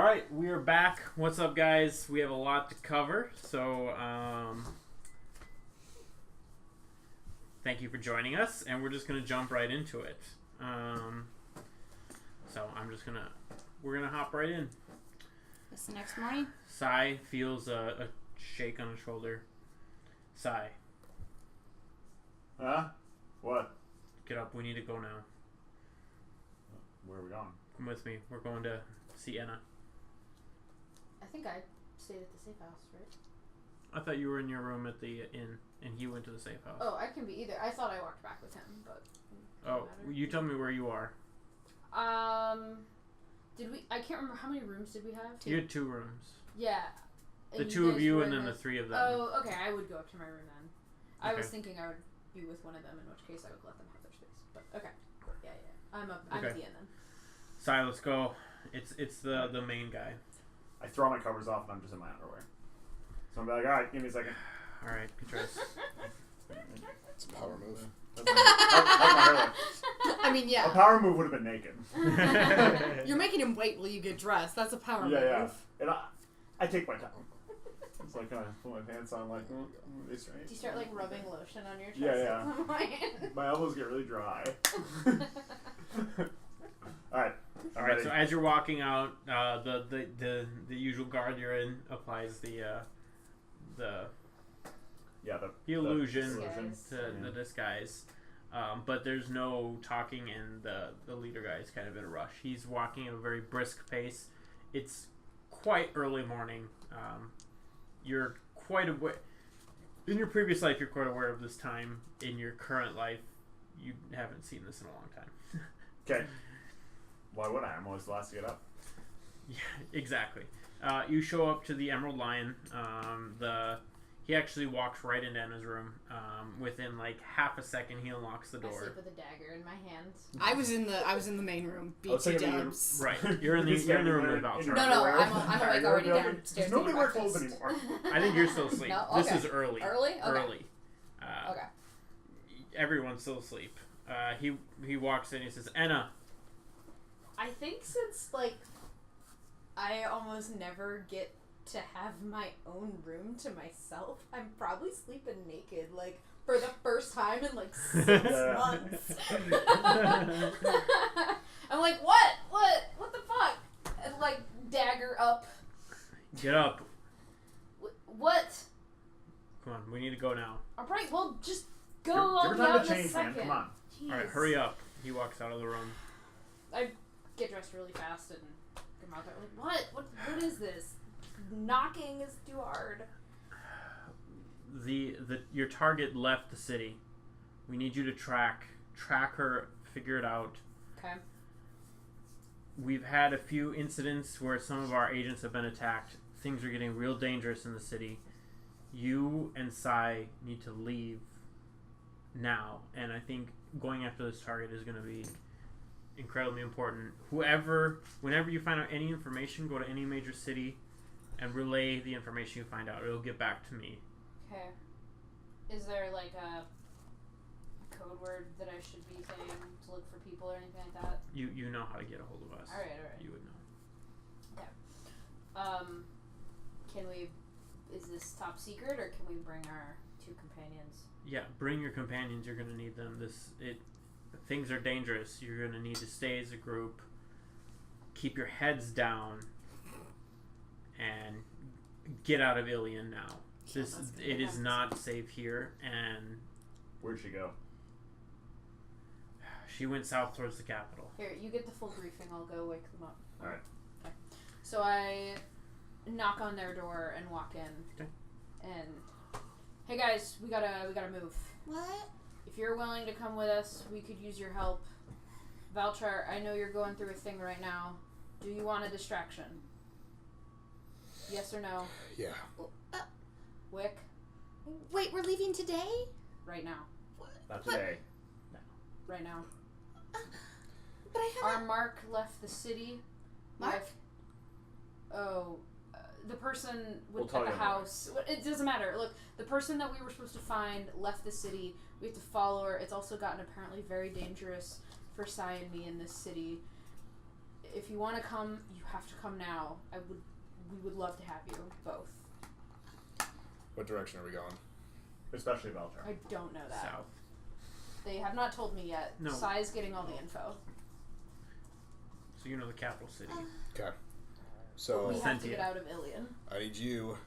Alright, we are back. What's up, guys? We have a lot to cover, so thank you for joining us, and we're just going to jump right into it. So we're going to hop right in. It's the next morning. Sai feels a shake on his shoulder. Sai. Huh? What? Get up, we need to go now. Where are we going? Come with me. We're going to see Anna. I think I stayed at the safe house, right? I thought you were in your room at the inn, and he went to the safe house. Oh, I can be either. I thought I walked back with him, but... Oh, you tell me where you are. Did we... I can't remember. How many rooms did we have? You had 2 rooms. Yeah. The 2 of you and then the 3 of them. Oh, okay. I would go up to my room then. I Okay. was thinking I would be with one of them, in which case I would let them have their space. But, okay. Yeah. I'm at the end then. Sai, let's go. It's the main guy. I throw my covers off and I'm just in my underwear. So I'm like, alright, give me a second. Alright, good choice. It's a power move. How's my hair look? I mean, yeah. A power move would have been naked. You're making him wait while you get dressed. That's a power move. Yeah. And I take my time. It's like I put my pants on, like, it's right. Do you start, like, rubbing lotion on your chest? Yeah. My elbows get really dry. Alright, so as you're walking out, the usual guard you're in applies the illusion to the disguise. But there's no talking, and the leader guy is kind of in a rush. He's walking at a very brisk pace. It's quite early morning. You're quite aware. In your previous life, you're quite aware of this time. In your current life, you haven't seen this in a long time. Okay. Why would I? I'm always the last to get up. Yeah, exactly. You show up to the Emerald Lion. He actually walks right into Anna's room. Within like half a second, he unlocks the door. I sleep with a dagger in my hands. I was in the main room. BT dubs. Right, you're in the room with Valtra. No, I'm awake already downstairs. Nobody wear clothes anymore. I think you're still asleep. No? Okay. This is early. Early? Okay. Early. Okay. Everyone's still asleep. He walks in. He says, "Anna." I think since, like, I almost never get to have my own room to myself, I'm probably sleeping naked, like, for the first time in, like, 6 months. I'm like, what? What the fuck? And, like, dagger up. Get up. What? Come on, we need to go now. Alright, well, just go Give on her down time to a change, second. man. Come on. Jeez. Alright, hurry up. He walks out of the room. I get dressed really fast and come out there like, what is this? Knocking is too hard. Your target left the city. We need you to track her, figure it out. Okay. We've had a few incidents where some of our agents have been attacked. Things are getting real dangerous in the city. You and Sai need to leave now, and I think going after this target is going to be incredibly important. Whenever you find out any information, go to any major city and relay the information you find out. It'll get back to me. Okay. Is there like a code word that I should be saying to look for people or anything like that? You know how to get a hold of us. Alright. You would know. Okay. Is this top secret, or can we bring our 2 companions? Yeah, bring your companions. You're going to need them. Things are dangerous. You're going to need to stay as a group. Keep your heads down. And get out of Ilion now. It is not safe here. And Where'd she go? she went south towards the capital. Here, you get the full briefing. I'll go wake them up. Alright. Okay. So I knock on their door and walk in. Okay. And hey guys, we gotta move. What? If you're willing to come with us, we could use your help. Valchar, I know you're going through a thing right now. Do you want a distraction? Yes or no? Yeah. Wick? Wait, we're leaving today? Right now. Not today. Right now. But I Our haven't... Mark left the city. Mark? The person We'll at tell the you house. It doesn't matter. Look, the person that we were supposed to find left the city. We have to follow her. It's also gotten apparently very dangerous for Sai and me in this city. if you want to come, you have to come now. We would love to have you both. What direction are we going? Especially Belcher. I don't know that. South. They have not told me yet. No. Sai's getting all the info. So you know the capital city. Okay. So We have to Sentia. get out of Ilion. I need you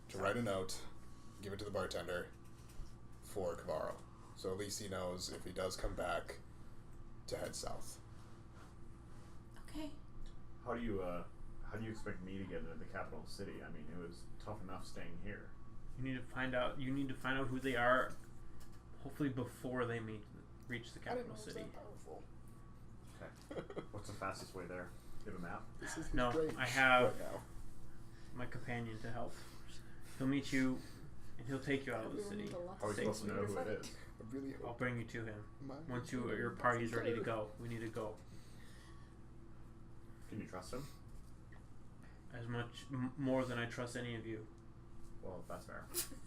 to write a note, give it to the bartender for Kavaro. So at least he knows if he does come back to head south. Okay. How do you expect me to get into the capital city? I mean, it was tough enough staying here. You need to find out who they are, hopefully before they reach the I didn't capital know it was city. that powerful. Okay. What's the fastest way there? Do you have a map? This is No, great I have right now. my companion to help. He'll meet you, and he'll take you out of the city. How are we supposed to know who it is? I really I'll hope bring you to him. my Once your party's ready to go, we need to go. Can you trust him? As much more than I trust any of you. Well, that's fair.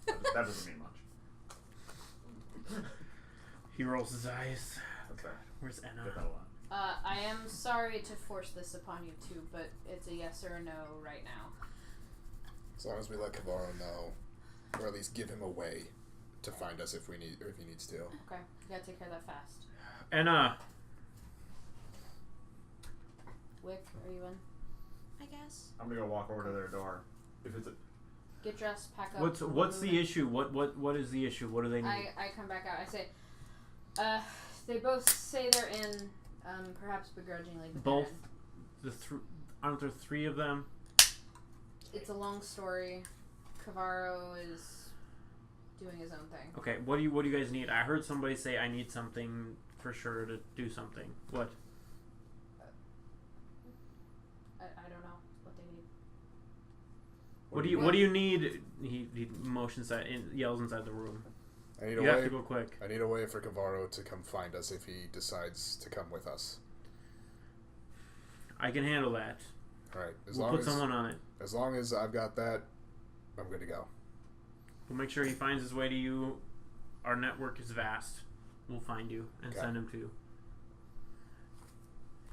That doesn't mean much. He rolls his eyes. That's fair. Where's Enna? Get that a lot. I am sorry to force this upon you two, but it's a yes or a no right now. As long as we let Kavaro know, or at least give him a way to find us if he needs to. Okay, you gotta take care of that fast. Enna! Wick, are you in? I guess. I'm gonna go walk over to their door. If it's a Get dressed, pack up. What's the issue? What is the issue? What do they need? I come back out. I say, they both say they're in, perhaps begrudgingly. But Both? they're Aren't there three of them? in. It's a long story. Kavaro is doing his own thing. Okay, what do you guys need? I heard somebody say I need something for sure to do something. What? I don't know what they need. What do you need? He motions yells inside the room. I need You a have way. to go quick. I need a way for Kavaro to come find us if he decides to come with us. I can handle that. All right. We'll put someone on it. As long as I've got that, I'm good to go. We'll make sure he finds his way to you. Our network is vast. We'll find you and Okay. send him to you.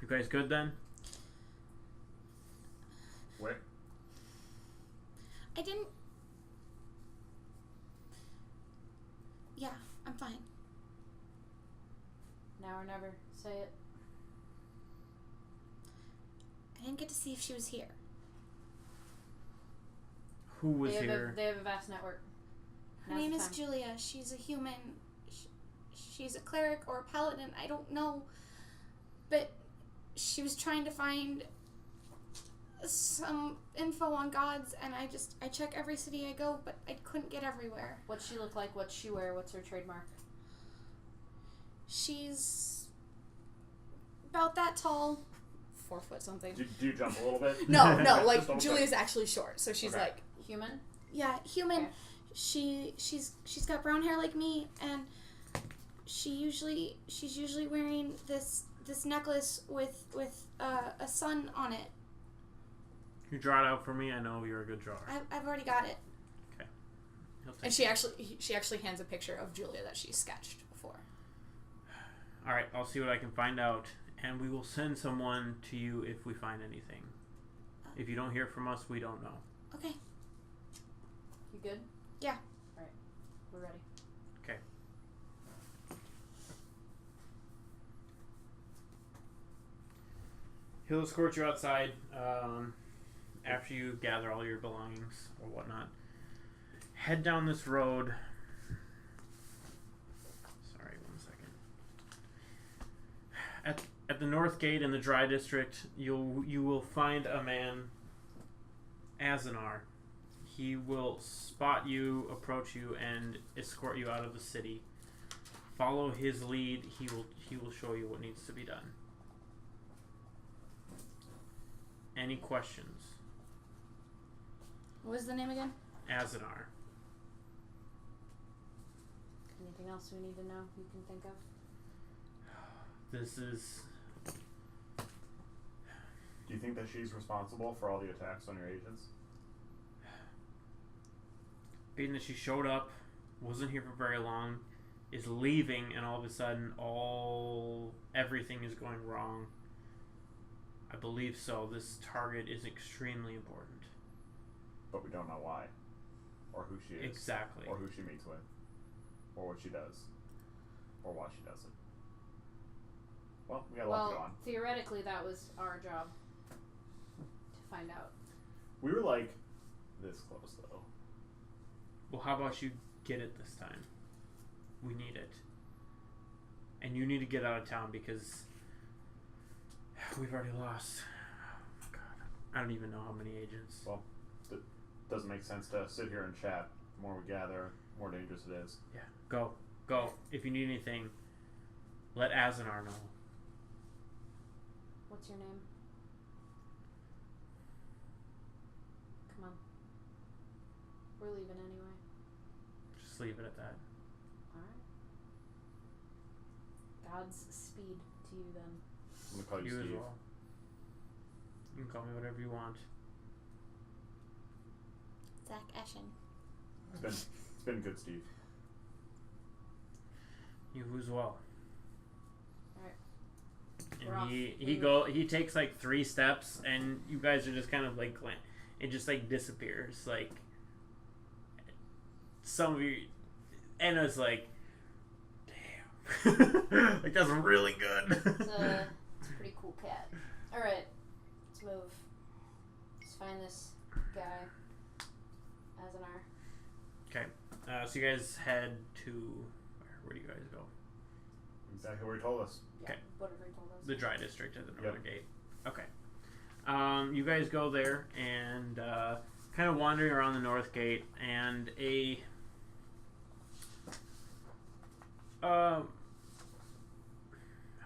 You guys good then? Wick. I didn't. Yeah, I'm fine. Now or never. Say it. I didn't get to see if she was here. Who was They here? have a vast network. Her Now's name the is time. Julia. She's a human. She's a cleric or a paladin. I don't know. But she was trying to find some info on gods, and I check every city I go, but I couldn't get everywhere. What's she look like? What's she wear? What's her trademark? She's about that tall. 4 foot something. Do you jump a little bit? No, Just like double check. Julia's actually short, so she's Okay. like, Human? yeah, human. Okay. She's got brown hair like me, and she's usually wearing this necklace with a sun on it. You draw it out for me. I know you're a good drawer. I've already got it. He'll take And it. she actually hands a picture of Julia that she sketched before. All right, I'll see what I can find out, and we will send someone to you if we find anything. If you don't hear from us, we don't know. Okay. You good? Yeah. Alright. We're ready. Okay. He'll escort you outside after you gather all your belongings or whatnot. Head down this road. Sorry, 1 second. At the north gate in the dry district, you will find a man, Azanar. He will spot you, approach you, and escort you out of the city. Follow his lead. He will show you what needs to be done. Any questions? What was the name again? Azanar. Anything else we need to know you can think of? This is... Do you think that she's responsible for all the attacks on your agents? Being that she showed up, wasn't here for very long, is leaving, and all of a sudden everything is going wrong. I believe so. This target is extremely important. But we don't know why. Or who she is. Exactly. Or who she meets with. Or what she does. Or why she does it. Well, we got a lot to go on. Theoretically, that was our job to find out. We were like this close, though. Well, how about you get it this time? We need it. And you need to get out of town because we've already lost. Oh my god. I don't even know how many agents. Well, it doesn't make sense to sit here and chat. The more we gather, the more dangerous it is. Yeah. Go. Go. If you need anything, let Azanar know. What's your name? Come on. We're leaving anyway. Just leave it at that. Alright. God's speed to you then. I'm going to call you You as Steve. well. You can call me whatever you want. Zach Eshen. It's been good, Steve. You as well. Alright. We're off. And he takes like 3 steps, and you guys are just kind of like it just like disappears. Like some of you, Anna's like, damn, like that's really good. It's a pretty cool cat. Alright, let's move. Let's find this guy. Azanar. Okay, so you guys head to where do you guys go? Exactly where he told us. Yeah, Okay. whatever he told us. The dry district at the northern Yep. gate. Okay. You guys go there and kind of wandering around the north gate, and how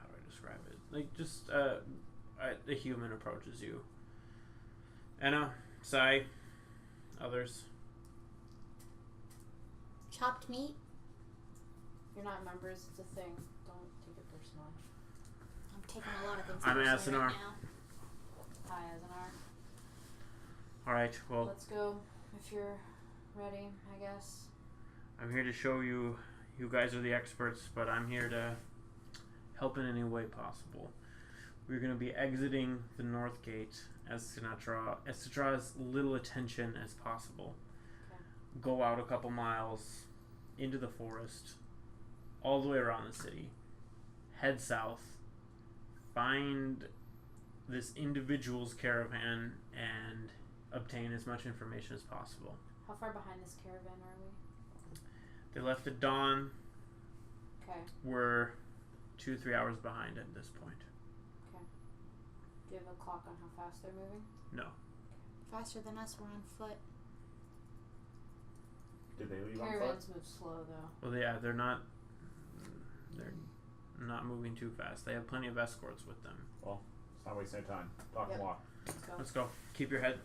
do I describe it? Like just a human approaches you. Anna, Sai, others. Chopped meat. You're not members, it's a thing. Don't take it personally. I'm taking a lot of things I'm personally Azanar. right now. Hi, Azanar. All right. Well, Let's go if you're ready, I guess. I'm here to show you. You guys are the experts, but I'm here to help in any way possible. We're going to be exiting the north gate as to draw as little attention as possible. Okay. Go out a couple miles into the forest, all the way around the city. Head south. Find this individual's caravan and obtain as much information as possible. How far behind this caravan are we? They left at dawn. Okay. We're 2-3 hours behind at this point. Okay. Do you have a clock on how fast they're moving? No. Faster than us, we're on foot. Did they leave on foot? Caravans move slow though. Well, yeah, they're not moving too fast. They have plenty of escorts with them. Well, it's not wasting any time. Talk Yep. and walk. Let's go. Let's go. Keep your heads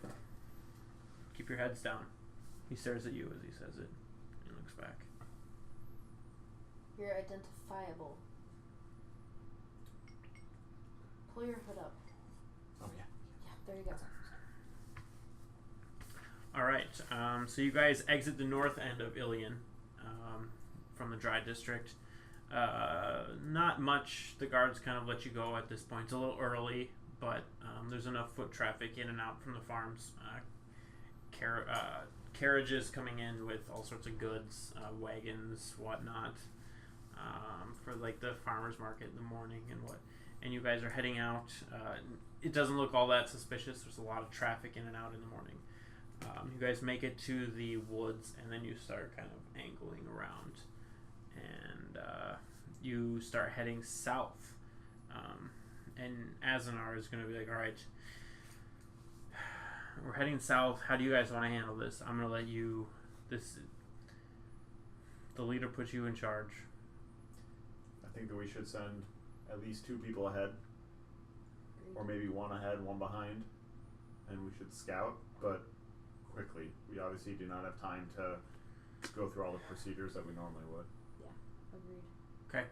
down. He stares at you as he says it. He looks back. You're identifiable. Pull your hood up. Oh, yeah. Yeah, there you go. Alright, so you guys exit the north end of Ilion from the dry district. Not much. The guards kind of let you go at this point. It's a little early, but there's enough foot traffic in and out from the farms. Carriages coming in with all sorts of goods, wagons, whatnot, for like the farmers market in the morning and you guys are heading out. It doesn't look all that suspicious. There's a lot of traffic in and out in the morning. You guys make it to the woods, and then you start kind of angling around, and you start heading south. And Azanar is going to be like, all right, we're heading south. How do you guys want to handle this? I'm going to let you, the leader puts you in charge. I think that we should send at least 2 people ahead. Or maybe 1 ahead, 1 behind. And we should scout, but quickly. We obviously do not have time to go through all the procedures that we normally would. Agreed. Okay.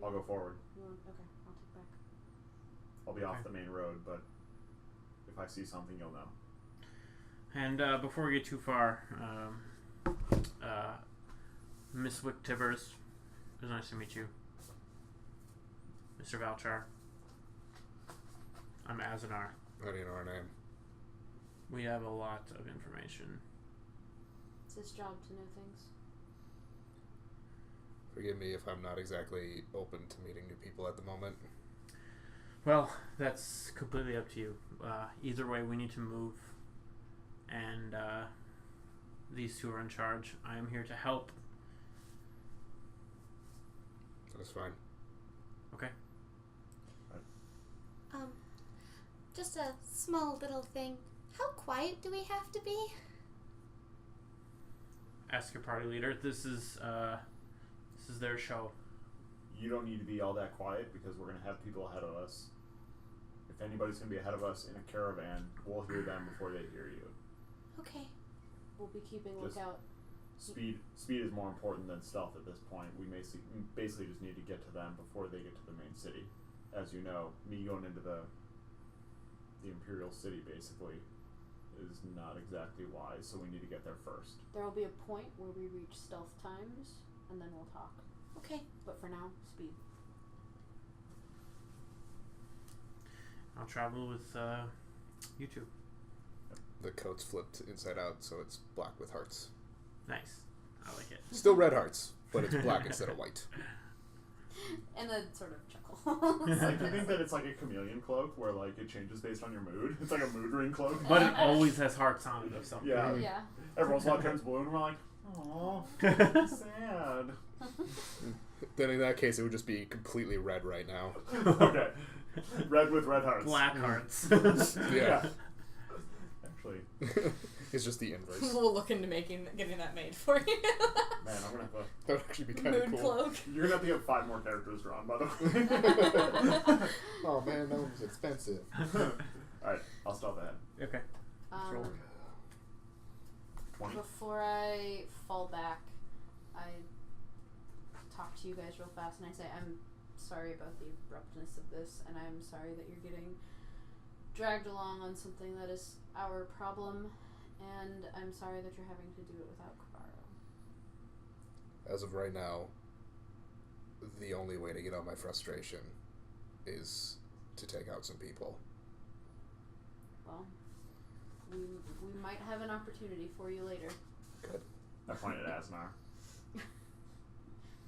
I'll go forward. Okay, I'll take back. I'll be off Okay. the main road, but if I see something, you'll know. And before we get too far, Miss Wick-Tibbers, it was nice to meet you. Mr. Valchar. I'm Azanar. How do you know our name? We have a lot of information. It's his job to know things. Forgive me if I'm not exactly open to meeting new people at the moment. Well, that's completely up to you. Either way, we need to move. And these two are in charge. I am here to help. That's fine. Okay. Just a small little thing. How quiet do we have to be? Ask your party leader. This is their show. You don't need to be all that quiet because we're going to have people ahead of us. If anybody's going to be ahead of us in a caravan, we'll hear them before they hear you. Okay. We'll be keeping Just lookout. Speed is more important than stealth at this point. We basically just need to get to them before they get to the main city. As you know, me going into the Imperial City basically is not exactly wise, so we need to get there first. There will be a point where we reach stealth times, and then we'll talk. Okay. But for now, speed. I'll travel with you two. The coat's flipped inside out, so it's black with hearts. Nice. I like it. Still red hearts, but it's black instead of white. And then sort of chuckle. Like, you think that it's like a chameleon cloak where like it changes based on your mood? It's like a mood ring cloak. But it always has hearts on it or something. Yeah. Yeah. Every once in a while it turns blue and we're like, oh, sad. Then in that case, it would just be completely red right now. Okay. Red with red hearts. Black hearts. Yeah. Actually, It's just the inverse. We'll look into getting that made for you. man, I'm gonna have to. That would actually be kind of Mood cool. cloak. You're gonna have to get 5 more characters drawn, by the way. Oh man, that was expensive. Alright, I'll stop ahead. Okay. Roll. 20. Before I fall back, I talk to you guys real fast and I say, I'm sorry about the abruptness of this, and I'm sorry that you're getting dragged along on something that is our problem, and I'm sorry that you're having to do it without Kavaro. As of right now, the only way to get out my frustration is to take out some people. Well, we might have an opportunity for you later. Good. I pointed at Asnar.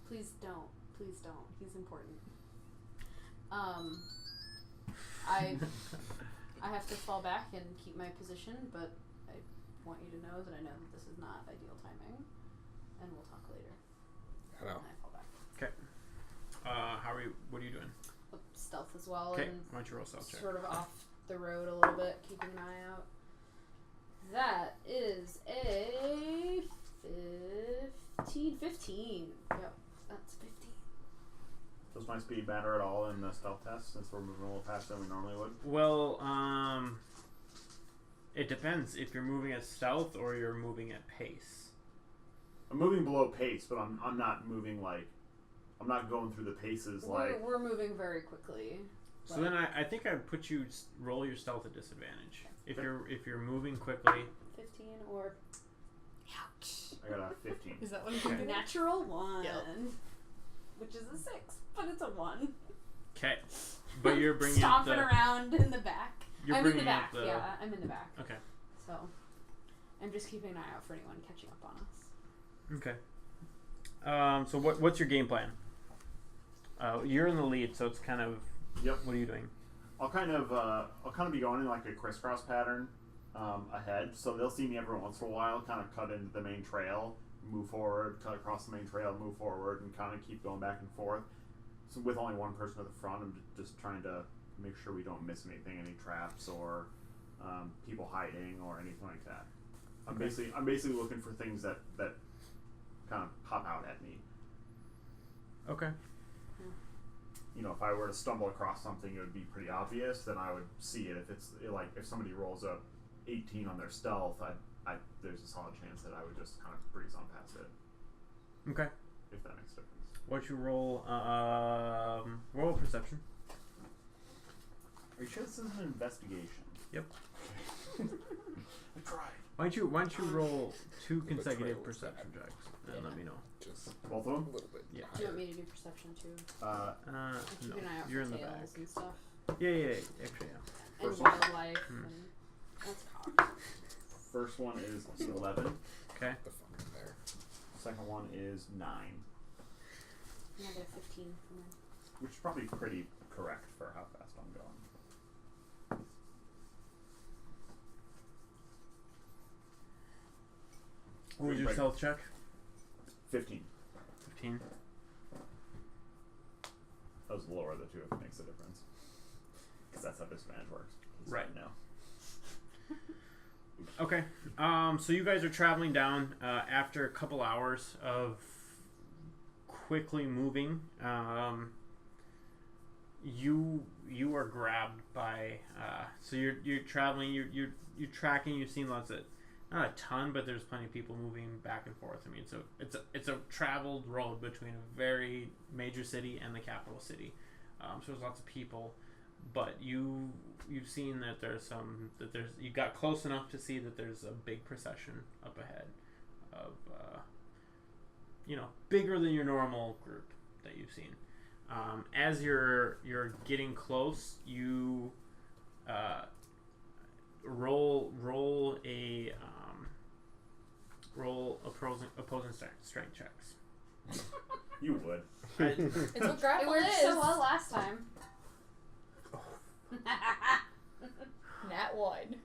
Please don't. Please don't. He's important. I have to fall back and keep my position, but I want you to know that I know that this is not ideal timing, and we'll talk later. I know. And I fall back. Okay. What are you doing? Stealth as well, Okay. and Why don't you roll stealth check? sort of off the road a little bit, keeping an eye out. That is a 15. Yep, that's 15. Does my speed matter at all in the stealth test since we're moving a little faster than we normally would? Well, it depends if you're moving at stealth or you're moving at pace. I'm moving below pace, but I'm not moving like I'm not going through the paces like. We're moving very quickly. So then I think I'd put you roll your stealth at disadvantage. If you're moving quickly. 15 or I got a 15. is that what you Okay. Natural 1. Yep. Which is a 6, but it's a 1. Okay. But you're bringing stomping around in the back. You're I'm in the bringing back. up the. Yeah, I'm in the back. Okay. So I'm just keeping an eye out for anyone catching up on us. Okay. So what's your game plan? You're in the lead, so it's kind of. Yep. What are you doing? I'll kind of be going in like a crisscross pattern ahead, so they'll see me every once in a while, kind of cut into the main trail, move forward, cut across the main trail, move forward, and kind of keep going back and forth. So with only one person at the front, I'm just trying to make sure we don't miss anything, any traps or people hiding or anything like that. I'm basically looking for things that kind of pop out at me. Okay. You know, if I were to stumble across something, it would be pretty obvious. Then I would see it. If it's like if somebody rolls up 18 on their stealth, there's a solid chance that I would just kind of breeze on past it. Okay. If that makes a difference. Why don't you roll roll perception? Are you sure this is an investigation? Yep. I tried. Why don't you roll 2 consecutive Betrayal is perception bad. checks and let me know. Just Both of them? a little bit. Yeah. Do you want me to do perception too? Uh, Keep No, an eye out you're for in the tails back. and stuff. Yeah. Actually, yeah. and First one. wildlife. Hmm. And that's cocked. First one is 11. Okay. The fuck in there. Second one is 9, And I get a 15 from mine. which is probably pretty correct for how fast I'm going. What was your Right. stealth check? 15. 15. That was the lower of the two if it makes a difference. Because that's how disadvantage works. Right. now. Okay. So you guys are traveling down after a couple hours of quickly moving. You are grabbed by. So you're traveling. You're tracking. You've seen lots of, not a ton, but there's plenty of people moving back and forth. I mean, so it's a traveled road between a very major city and the capital city. So there's lots of people, but you've seen that you got close enough to see that there's a big procession up ahead of bigger than your normal group that you've seen. As you're getting close, you roll opposing strength checks. You would. It's what It grapple worked is. so well last time. Nat 1.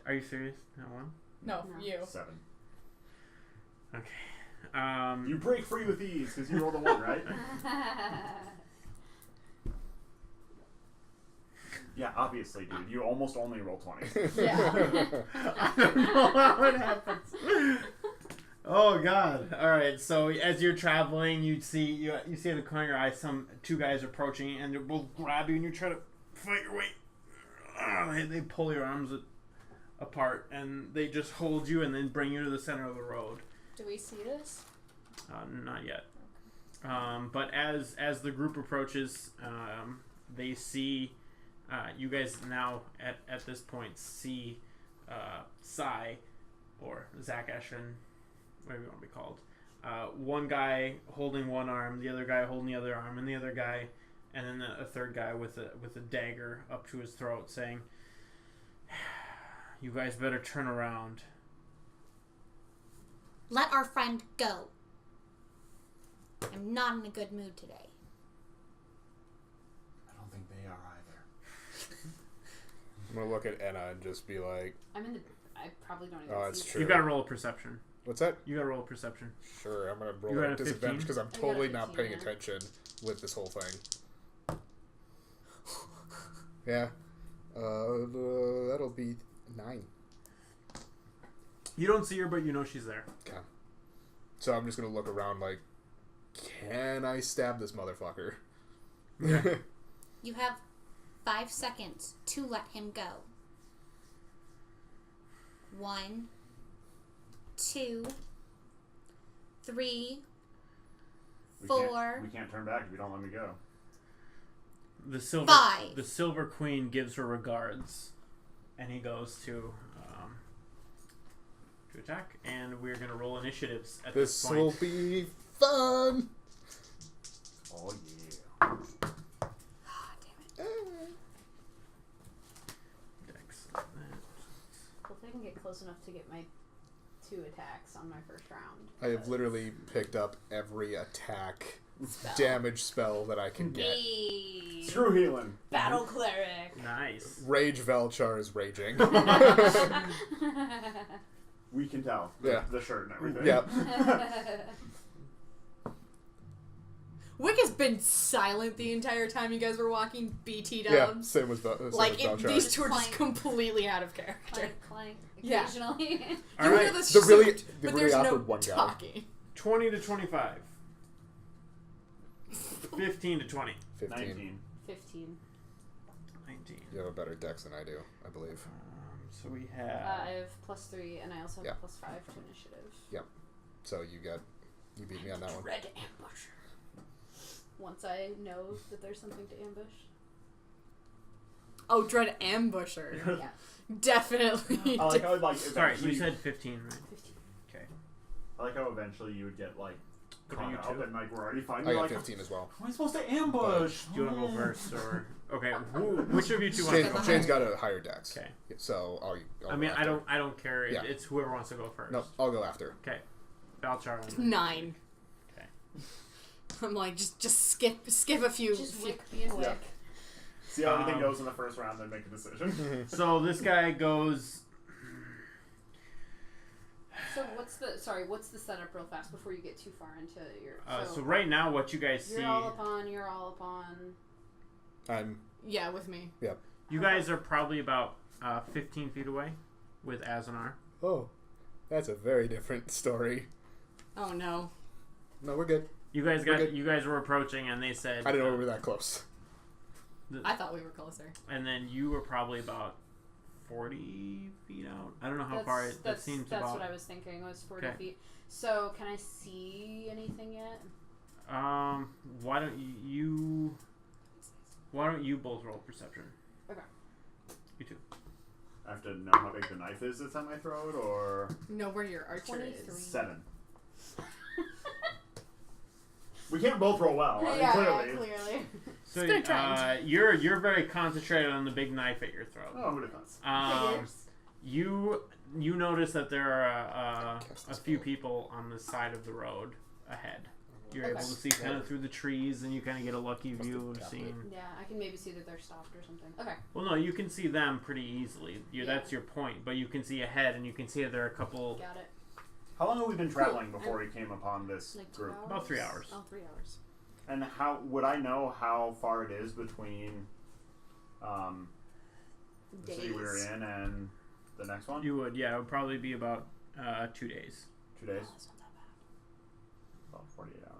Are you serious? That one? No, No. you. 7. Okay. You break free with ease because you rolled a 1, right? Yeah, obviously, dude. You almost only roll 20. Yeah. I don't know how it happens. Oh God! All right. So as you're traveling, you see in the corner of your eye two guys approaching, and they both grab you, and you try to fight your way. They pull your arms apart, and they just hold you, and then bring you to the center of the road. Do we see this? Not yet. But as the group approaches, they see you guys now at this point see Sai or Zach Eshin, whatever you want to be called. One guy holding one arm, the other guy holding the other arm, and the other guy, and then a third guy with a dagger up to his throat, saying, "You guys better turn around." Let our friend go. I'm not in a good mood today. I don't think they are either. I'm gonna look at Anna and just be like, I probably don't even "Oh, see it's it. true." You got to roll a perception. What's that? You got to roll a perception. Sure, I'm gonna You roll got at a 15? disadvantage because I'm got a totally not 15, paying yeah. attention with this whole thing. Yeah, that'll be 9. You don't see her, but you know she's there. Okay. So I'm just gonna look around like, can I stab this motherfucker? Yeah. You have 5 seconds to let him go. 1, 2, 3, 4. We can't turn back if you don't let me go. The silver 5. The Silver Queen gives her regards, and he goes to attack. And we're gonna roll initiatives at this This point. will be fun. Oh yeah. Excellent. Well, if I can get close enough to get my 2 attacks on my first round. I have literally picked up every attack Spell. damage spell that I can get. Hey. Screw healing. Battle cleric. Nice. Rage Velchar is raging. We can tell. Yeah. The shirt and everything. Yep. Wick has been silent the entire time you guys were walking BT Yeah, dubs. same as Velchar. These two are just Clank. completely out of character. Clank, clank. Yeah. Occasionally. All You right. hear the The really- suit, the but really there's no awkward one guy. talking. 20 to 25. 15 to 20. 15. 19. 15. 19. You have a better dex than I do, I believe. So we I have. have +3, and I also have Yeah. +5 to initiative. So you beat me on that one. Dread ambush. Once I know that there's something to ambush. Oh, Dread Ambusher. Yeah. Definitely. I like how like Sorry, eventually you said 15, right? 15. Okay. I like how eventually you would get like What are you up two? and like we're already fighting. I You're got like, 15 as well. How am I supposed to ambush? Do you want to go first or okay? Which of you two want to Shane, go? Shane's got a higher dex. Okay. So I'll I go mean, after. I don't care. Yeah. It's whoever wants to go first. No, I'll go after. Okay. Valchar. 9. Okay. I'm like, just skip a few. Just few- wick being wick. Yeah. See how everything Um, goes in the first round, then make a decision. So this guy goes. So what's the setup real fast before you get too far into your? So right now, what you guys see, you're all upon. Yeah, with me. you guys are probably about 15 feet away with Azanar. Oh, that's a very different story. Oh no. No, we're good. You guys We're good. you guys were approaching, and they said I didn't know we were that close. I thought we were closer. And then you were probably about 40 feet out. I don't know how far that seems That's about. what I was thinking was 40 Okay. feet. So can I see anything yet? Why don't you both roll perception? Okay. You two. I have to know how big the knife is that's at my throat, or Know where your archer 23. is. 7. We can't both roll well. I mean, clearly. So It's been a trend. you're very concentrated on the big knife at your throat. Oh, who'd have thought? You notice that there are Cast a this few spell. people on the side of the road ahead. You're Okay. able to see kind of through the trees, and you kind of get a lucky view of tapped seeing. Yeah, I can maybe see that they're stopped or something. Okay. Well, no, you can see them pretty easily. That's your point. But you can see ahead, and you can see that there are a couple. Got it. How long have we been traveling before we came upon this Like 2 group? hours? About 3 hours. Oh, 3 hours. And how would I know how far it is between the city we were in and the next one? You would, yeah. It would probably be about 2 days. 2 days? Oh, that's not that bad. About 48 hours.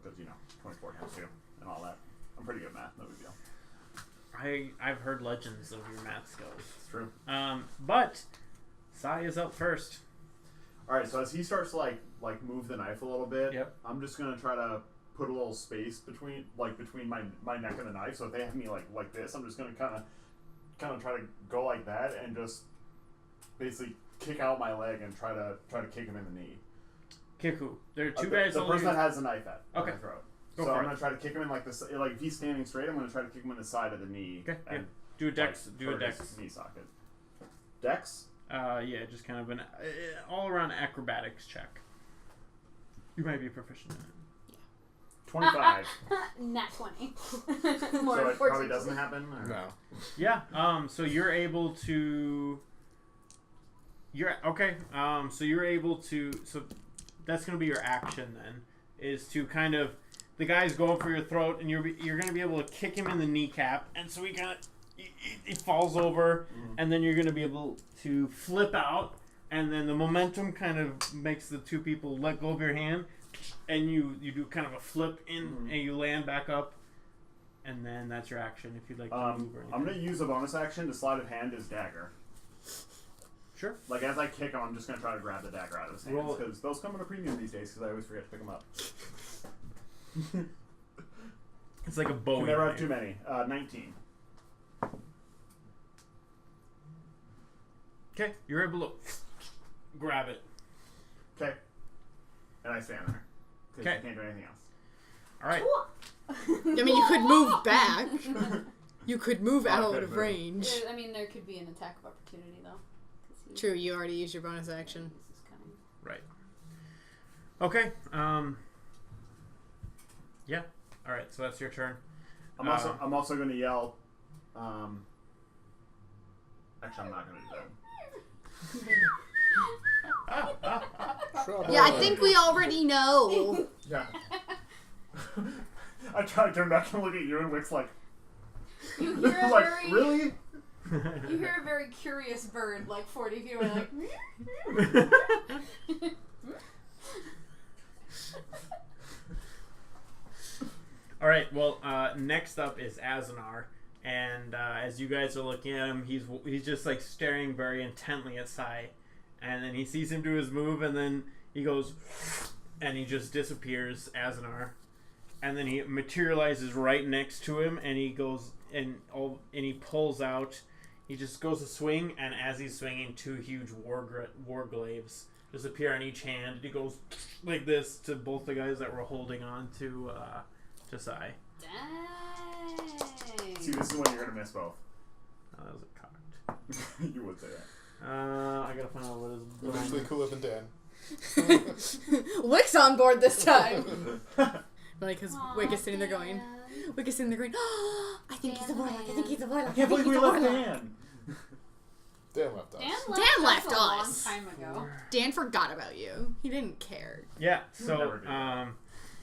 Because, 24 times 2 and all that. I'm pretty good at math, no big deal. I've heard legends of your math skills. It's true. But Sai is up first. Alright, so as he starts to like move the knife a little bit, Yep. I'm just gonna try to put a little space between my neck and the knife. So if they have me like this, I'm just gonna kind of try to go like that and just basically kick out my leg and try to kick him in the knee. Kiku. There are two The guys the only. person that has the knife at Okay. my throat. Go So for I'm it. gonna try to kick him in like this. Like if he's standing straight, I'm gonna try to kick him in the side of the knee. Okay, yeah. And Do a dex. like, Do a hurt his dex. knee socket. Dex. Yeah, just kind of an all-around acrobatics check. You might be proficient in it. 25. Nat 20. So it probably doesn't happen. Or? No. Yeah. So you're able to. You're okay. So you're able to. So that's gonna be your action then. Is to kind of the guy's going for your throat, and you're gonna be able to kick him in the kneecap, and so he kind of he falls over, and then you're gonna be able to flip out, and then the momentum kind of makes the two people let go of your hand, and you do kind of a flip in, and you land back up, and then that's your action if you'd like to move or anything. I'm gonna use a bonus action to sleight of hand his dagger. Sure. Like as I kick him, I'm just gonna try to grab the dagger out of his hands Roll- because those come at a premium these days. Because I always forget to pick them up. It's like a bow. Can never have too many. 19. Okay, you're able to grab it. Okay. And I stand there. Because Okay. I can't do anything else. All right. I mean, you could move back. You could move Oh, out good of move. range. I mean, there could be an attack of opportunity, though. 'Cause he- True, you already used your bonus action. This is coming. Right. Okay. Yeah. All right. So that's your turn. I'm also going to yell. Actually, I'm not going to do that. Trouble. Yeah, I think we already know. Yeah. I try to turn back and look at you, and Wick's like, You hear a like very, really? You hear a very curious bird, like 40 feet away, like. All right. Well, next up is Azanar, and as you guys are looking at him, he's just like staring very intently at Sai, and then he sees him do his move, and then he goes, and he just disappears, Azanar, and then he materializes right next to him, and he goes and he pulls out He just goes to swing, and as he's swinging, 2 huge war glaives just appear on each hand. And he goes like this to both the guys that were holding on to Sai. Dang. See, this is when you're gonna miss both. Oh, that was a cocked. You would say that. I gotta find out what his. We're actually cooler than Dan. Wick's on board this time. Like, because Aw, Wick is sitting there going, Dan. Wick is sitting there going, oh, I think he's a warlock, I think he's a warlock. I can't believe we left Dan. Dan left us. Dan left us a long us. time ago. Dan forgot about you. He didn't care. Yeah, Never so do that.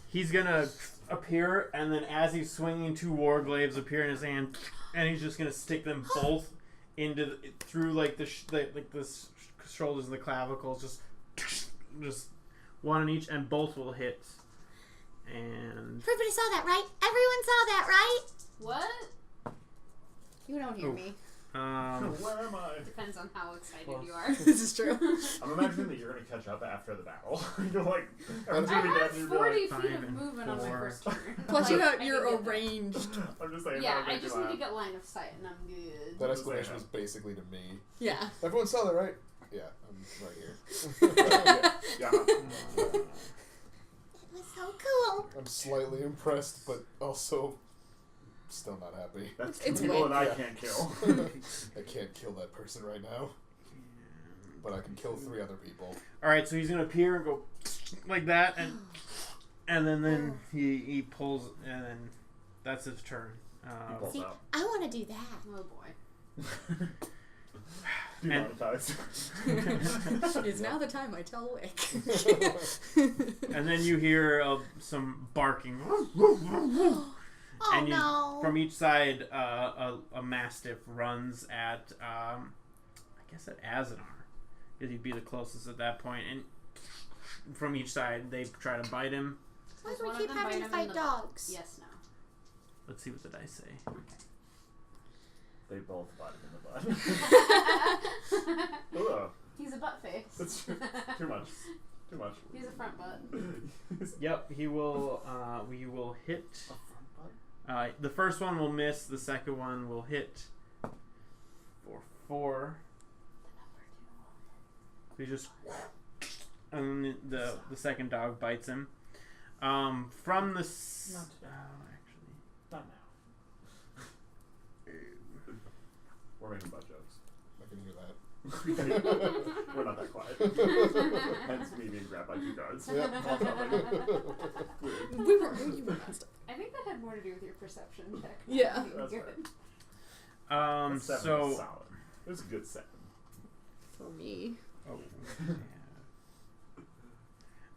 he's gonna appear, and then as he's swinging, 2 war glaives appear in his hand, and he's just gonna stick them both into through like the shoulders and the clavicles, just one in each, and both will hit. And Everybody saw that, right? Everyone saw that, right? What? You don't hear Oof. me. Where am I? Depends on how excited Well, you are. This is true. I'm imagining that you're gonna catch up after the battle. You're like, everyone's I gonna be dead, have and you're gonna 40 be five feet of and movement on my 4. first turn. Plus, Like, you're I can get that. arranged. like, I'm just saying. Yeah, that would I make just you need to laugh. get line of sight and I'm good. That Just exclamation saying. was basically to me. Yeah. Everyone saw that, right? Yeah, I'm right here. Yeah. It was so cool. I'm slightly impressed, but also still not happy. That's It's 2 people Wick. that I can't kill. I can't kill that person right now, but I can kill 3 other people. all right, so he's gonna appear and go like that, and then he pulls, and then that's his turn. He pulls See, out. I want to do that. Oh boy. Demonetized. It's now the time I tell Wick. And then you hear some barking. Oh And you, no. from each side, a mastiff runs at, I guess at Azanar, because he'd be the closest at that point. And from each side, they try to bite him. Why Does do we one of keep them having bite to him in fight the- dogs? Yes, no. Let's see what the dice say. They both bite him in the butt. Ugh. He's a butt face. That's too much. Too much. He's a front butt. Yep, he will. We will hit. A front butt? The first one will miss. The second one will hit for 4. So he just, and then the second dog bites him. From the actually, Not now. We're making butt jokes. I can hear that. We're not that quiet. Hence me being grabbed by 2 guards. Yep. Weird. We were messed up. I think that had more to do with your perception check. Yeah. That's Good. right. That 7 is so solid. It was a good 7. For me. oh,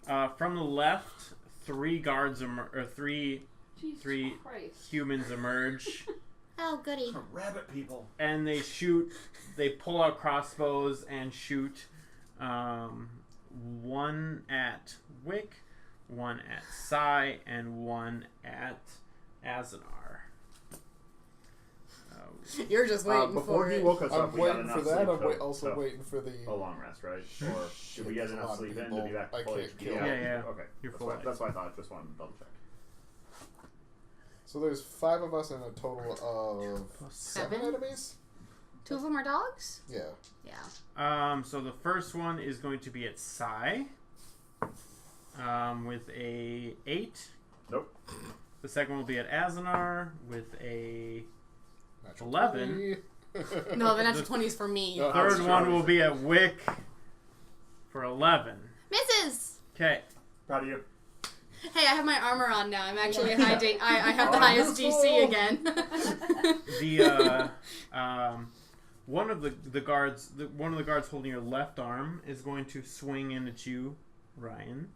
yeah. From the left, 3 guards three Jesus 3 Christ. humans emerge. Oh, goody. Rabbit people. And they shoot. They pull out crossbows and shoot. One at Wick, one at Sai, and one at Azanar. You're just waiting Before for he it. woke us I'm up, we got waiting enough for that. sleep I'm to- also to- waiting for the. A long rest, right? Or did we get There's a enough lot of sleep in to people be back I full can't HP? kill. Yeah. Okay. You're That's full what, HP. that's what I thought. Just wanted to double check. So there's 5 of us and a total of 7 7? enemies. 2 of them are dogs? Yeah. Yeah. So the first one is going to be at Sai. With a 8. Nope. The second one will be at Azanar with a Natural 11. 20. No, the natural 20 is for me. Oh. third That's one true. will be at Wick for 11. Misses! Okay. Proud of you. Hey, I have my armor on now. I'm actually a high date. I have the Oh, highest wonderful. DC again. The one of the guards, one of the guards holding your left arm is going to swing in at you, Ryan.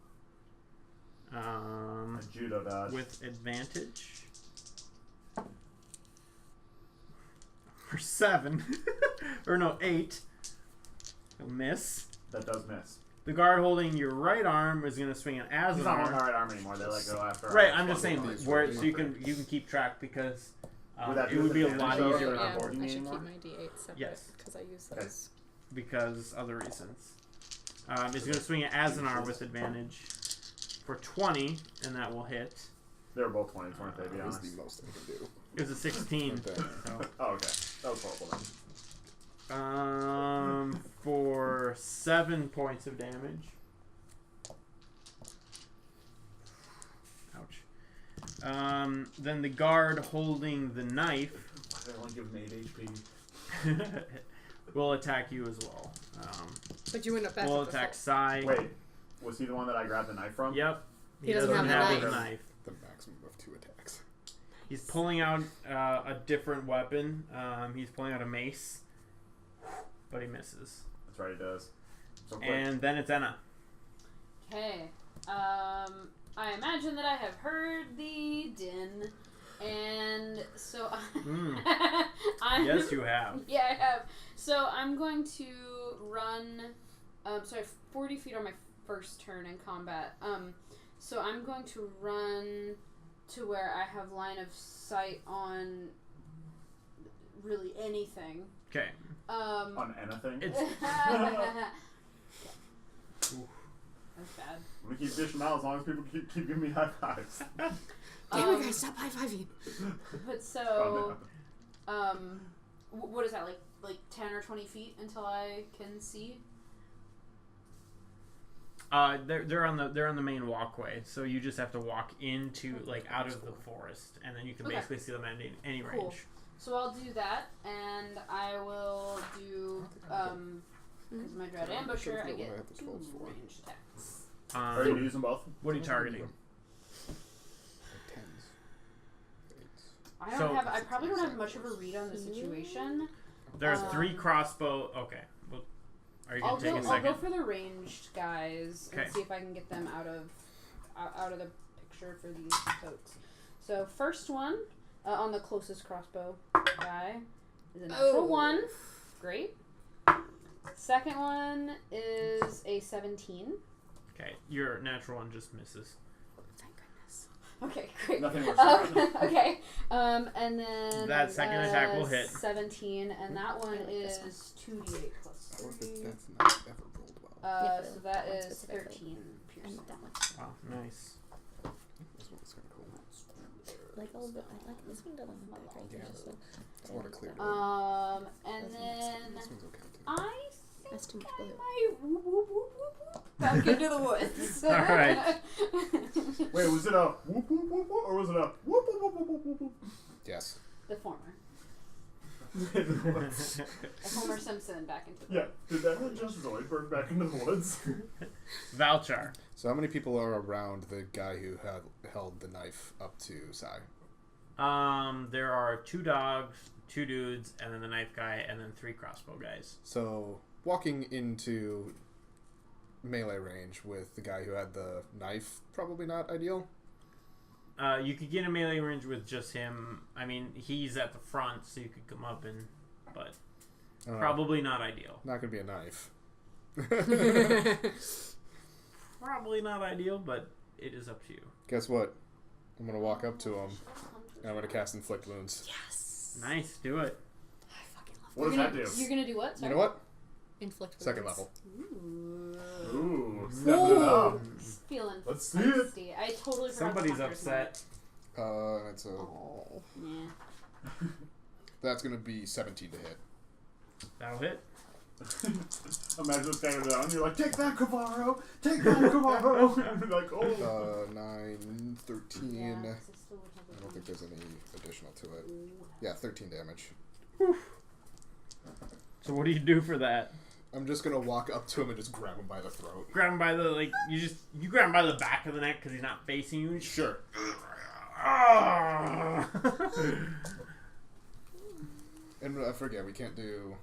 A judo dodge. With advantage. For 7. Or no, 8. He'll miss. That does miss. The guard holding your right arm is going to swing at He's not on Azanar. my right arm anymore. They let go after. Right, I'm just saying Nice. where so you can keep track because Would that it be would be a with lot advantage, easier though? without Yeah. boarding I me should anymore keep my D8 separate Yes. because I use Okay. those. because other reasons. It's going to swing at Azanar with advantage for 20, and that will hit. They were both 20s, weren't they? To be That is honest. the most I can do. It was a 16. Okay. So. Oh, okay. That was horrible then. 7 points of damage. Ouch. Then the guard holding the knife Why did I only give him 8 HP? will attack you as well. But you went up back. Will up the attack fall. Sai. Wait, was he the one that I grabbed the knife from? Yep. He doesn't have the the knife. knife. The maximum of 2 attacks. He's pulling out a different weapon. He's pulling out a mace, but he misses. That's right, he does. So quick. And then it's Enna. Okay. I imagine that I have heard the din, and so I'm Yes, you have. Yeah, I have. So I'm going to run. So I have 40 feet on my first turn in combat. So I'm going to run to where I have line of sight on really anything. Okay. On anything? It's That's bad. I'm gonna keep dishing them out as long as people keep giving me high fives. Damn it, guys, stop high-fiving. But so, what is that, like 10 or 20 feet until I can see? they're on the main walkway, so you just have to walk into out of the forest, and then you can Okay. basically see them at any Cool. range. So I'll do that, and I will do, because of my dread ambusher, I get 2 range attacks. Are you gonna use them both? What are you targeting? Like 10s. 8s. I probably don't have much of a read on the situation. There's 3 crossbow. Okay. Well, are you I'll gonna take a go second? for the ranged guys Okay. and see if I can get them out of the picture for these folks. So first one on the closest crossbow guy is a natural 1. Great. Second one is a 17. Okay, your natural one just misses. Thank goodness. Okay, great. Nothing worse. Okay. And then That second attack will hit. 17, and that one I like this one. is 2d8 plus How is 3. it that's not ever rolled well? Yeah, So that one is specifically. 13 I piercing. need that one. Wow, nice. This one's kind of cool. Like a little bit. I like this one doesn't look that great. Yeah. There's just a- It's a lot of clear. And then This one's okay too. I That's too think much I blue. might whoop, whoop, whoop, whoop, whoop, back into the woods. Alright. Wait, was it a whoop whoop whoop whoop, or was it a whoop whoop whoop whoop whoop whoop? Yes. The former. Woods. Homer Simpson back into the Yeah, did that just Zoidberg back into the woods? Valchar. So how many people are around the guy who held the knife up to Sai? There are 2 dogs, 2 dudes, and then the knife guy, and then 3 crossbow guys. So walking into melee range with the guy who had the knife, probably not ideal. You could get a melee range with just him. I mean, he's at the front, so you could come up but I don't know. probably not ideal. Not gonna be a knife. Probably not ideal, but it is up to you. Guess what? I'm gonna walk up to him and I'm gonna cast Inflict Wounds. Yes. Nice, do it. I fucking love What does that do? You're gonna do what? You Sorry? know what? inflict. Second wounds. level. Ooh, stepping it up. Feeling Let's see it. feisty. I totally forgot Somebody's the hunter's upset. That's a. Oh. mark. Yeah. That's gonna be 17 to hit. That'll hit. Imagine this guy down. You're like, take that, Cavaro! Take that, Cavaro! And you're like, oh. 9, 13. Yeah, 'cause I I still would have don't think there's any additional to it. Yeah, 13 damage. So what do you do for that? I'm just gonna walk up to him and just grab him by the throat. Grab him by the you grab him by the back of the neck because he's not facing you. Sure. And I forget, we can't do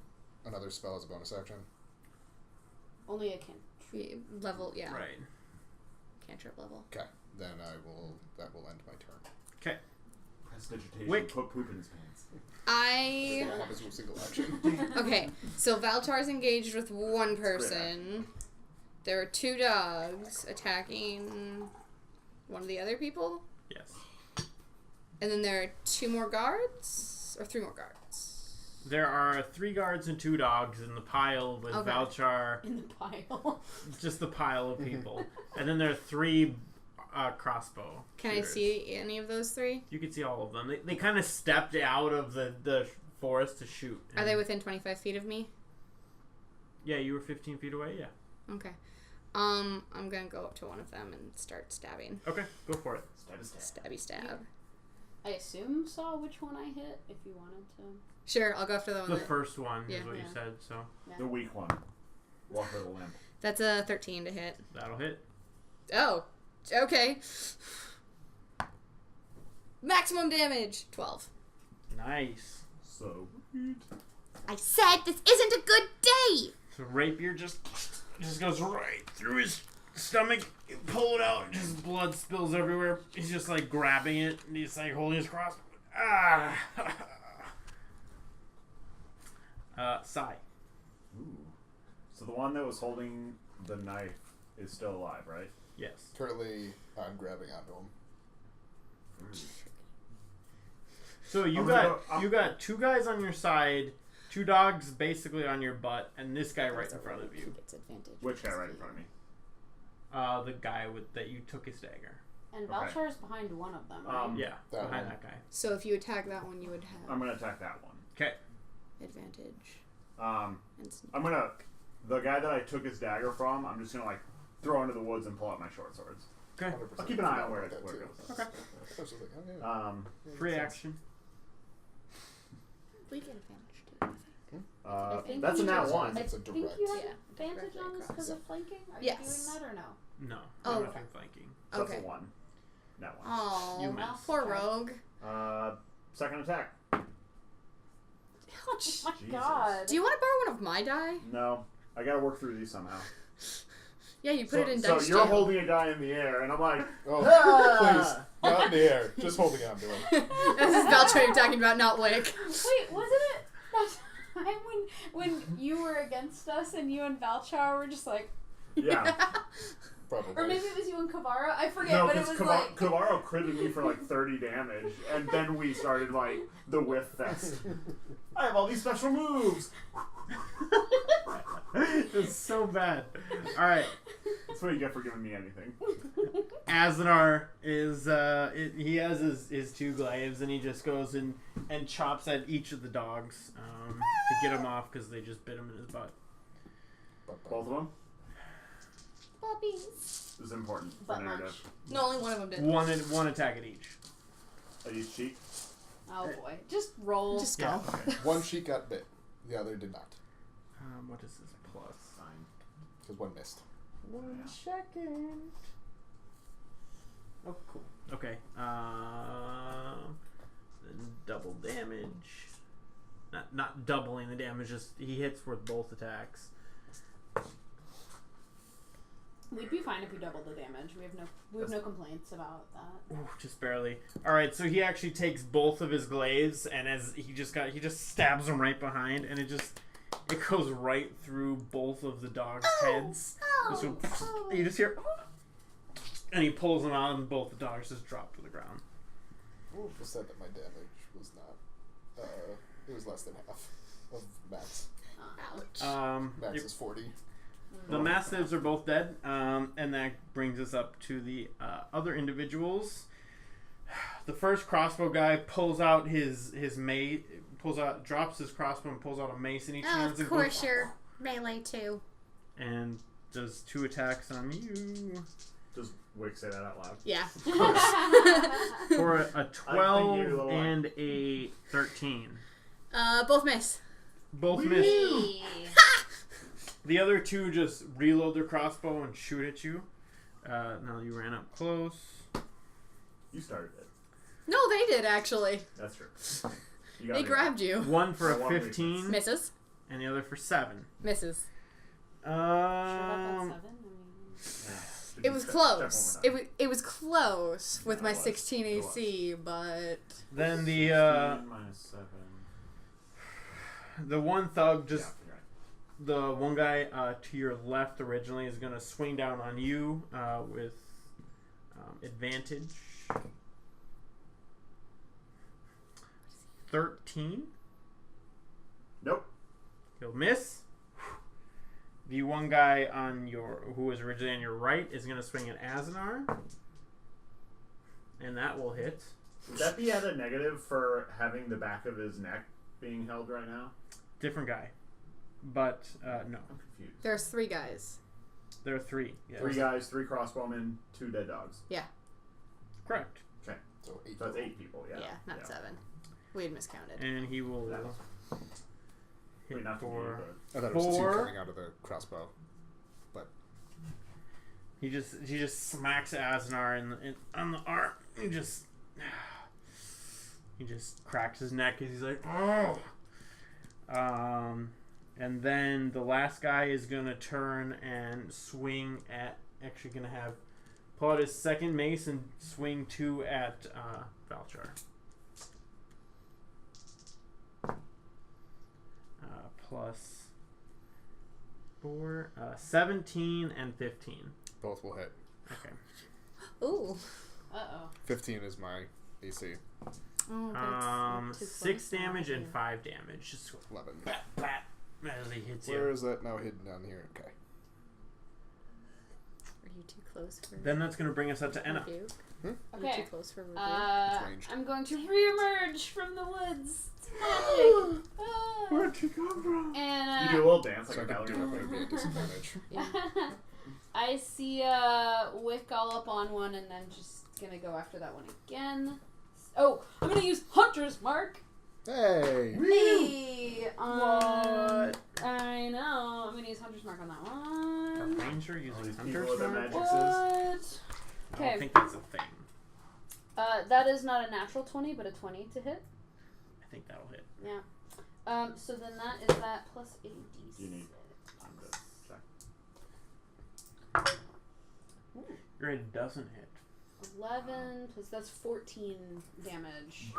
another spell as a bonus action. Only a can. Level, yeah. Right. Cantrip level. Okay, then that will end my turn. Okay. Prestidigitation, Wick. put poop in his pants. I I don't have a single action. okay. So Valtar's engaged with one person. There are 2 dogs attacking one of the other people, Yes. and then there are 2 more guards or 3 more guards. There are 3 guards and 2 dogs in the pile with Okay. Valchar. In the pile. Just the pile of people. And then there are 3 crossbow. Can I shooters. see any of those 3? You can see all of them. They kind of stepped out of the forest to shoot. Are they within 25 feet of me? Yeah, you were 15 feet away. Yeah. Okay. I'm gonna go up to one of them and start stabbing. Okay, go for it. Stabby stab. I assume saw which one I hit. If you wanted to. Sure, I'll go after the one. The that, first one Yeah. is what you Yeah. said. So The weak one. Walk with a limp. That's a 13 to hit. that'll hit. Oh, okay. Maximum damage 12. Nice. So I said this isn't a good day. So rapier just goes right through his stomach. You pull it out, just blood spills everywhere. He's just like grabbing it, and he's like holding his cross. Ah. Sigh. Ooh. So the one that was holding the knife is still alive, right? Yes. Currently, I'm grabbing onto him. So you got two guys on your side, two dogs basically on your butt, and this guy right in front of you. Gets advantage. Which guy right in front of me? The guy that you took his dagger. And Okay. Valchar's behind one of them, right? Yeah, That behind one. that guy. So if you attack that one, you would have I'm gonna attack that one. Okay. advantage. I'm gonna the guy that I took his dagger from. I'm just gonna like throw into the woods and pull out my short swords. Okay. 100% I'll keep an eye on where forgot it about that goes. too. Okay. I was just like, oh, yeah. Yeah, Free action. We get advantage too. I think that's a you nat just- one. I It's a think you direct- have Yeah, advantage directly on this across. because of flanking. Are Yes. you doing that or no? No. Oh, Nothing flanking. So that's Okay. a one. That one. Oh, You missed. poor rogue. Second attack. Oh my Jesus. god. Do you want to borrow one of my die? No, I gotta work through these somehow. Yeah, you put it in So dice you're jail. holding a die in the air, and I'm like, Oh, ah! please, not in the air. Just holding on to him. This is Valtry talking about not Wick. Wait, wasn't it that time when you were against us and you and Valchar were just like, Yeah. Probably. or maybe it was you and Kavara? I forget, No, but it because was like. Kavaro critted me for like 30 damage, and then we started like the whiff fest. I have all these special moves. It's so bad. All right. That's what you get for giving me anything. Azanar is he has his two glaives, and he just goes and chops at each of the dogs to get him off because they just bit him in his butt. Both of them. Puppies. This is important for Butt narrative. No, only one of them did. One attack at each. Are these cheek? Oh boy. Just roll. Just Yeah. go. Okay. One sheet got bit. The other did not. What is this plus? Fine. Because one missed. 1 second. Oh, cool. Okay. Then double damage. Not doubling the damage. Just he hits with both attacks. We'd be fine if we doubled the damage. We have no complaints about that. Ooh, just barely. All right, so he actually takes both of his glaives, and as he just stabs them right behind, and it goes right through both of the dogs' heads. Just go, you just hear, and he pulls them out, and both the dogs just drop to the ground. Ooh, just said that my damage was not. It was less than half of Max. Ouch. Max is 40. The mastiffs are both dead, and that brings us up to the other individuals. The first crossbow guy pulls out his mace, drops his crossbow and pulls out a mace in each hand. Of course you're melee too. And does 2 attacks on you Does Wick say that out loud? Yeah. for a 12 little and a 13. Both miss. Both miss. The other 2 just reload their crossbow and shoot at you. Now you ran up close. You started it. No, they did actually. That's true. They grabbed you. One for For a one 15, Misses. and the other for 7. Misses. Sure about that 7? I mean, It was close. It was close with Yeah, my it was. 16 It AC, but Then the 16 minus 7. the one thug just Yeah, you're right. the one guy to your left originally is going to swing down on you with advantage. 13. Nope. He'll miss. The one guy who was originally on your right is going to swing at Azanar. And that will hit. Would that be at a negative for having the back of his neck being held right now? Different guy. but no. I'm confused. There's 3 guys. There are 3. Yes. 3 guys, 3 crossbowmen, 2 dead dogs. Correct. Okay. So 8. So that's 8 people, yeah. Yeah, not 7. We had miscounted. And he will That was- hit Wait, not for... I thought it was 2 4. coming out of the crossbow. He just smacks Asnar on the arm. He just cracks his neck as he's like, oh. And then the last guy is gonna turn and swing at. Actually, gonna pull out his second mace and swing 2 at Valchar. Plus 4, 17 and 15. Both will hit. Okay. Ooh. 15 is my AC. Oh, that's too 6 close. damage and Yeah. 5 damage. Just 11. bat, bat, as he hits Where you. is that now hidden down here? Okay. Are you too close for Then that's going to bring us up to Enna. rebuke? Are you Okay. too close for rebuke? It's ranged. I'm going to reemerge from the woods. It's magic. Where'd you come from? And You do a little dance So like I a could do ballerina. it, but it'd be a disadvantage. I see Wick all up on one, and I'm just gonna go after that one again. Oh, I'm gonna use Hunter's Mark. Hey! Hey, What? I know. I'm gonna use Hunter's Mark on that A one. ranger All using these people Hunter's with their Mark? magic What? I Okay. don't think that's a thing. That is not a natural 20, but a 20 to hit. I think that'll hit. Yeah. So then that is that plus a d6. You need time to check. It doesn't hit. 11 plus that's 14 damage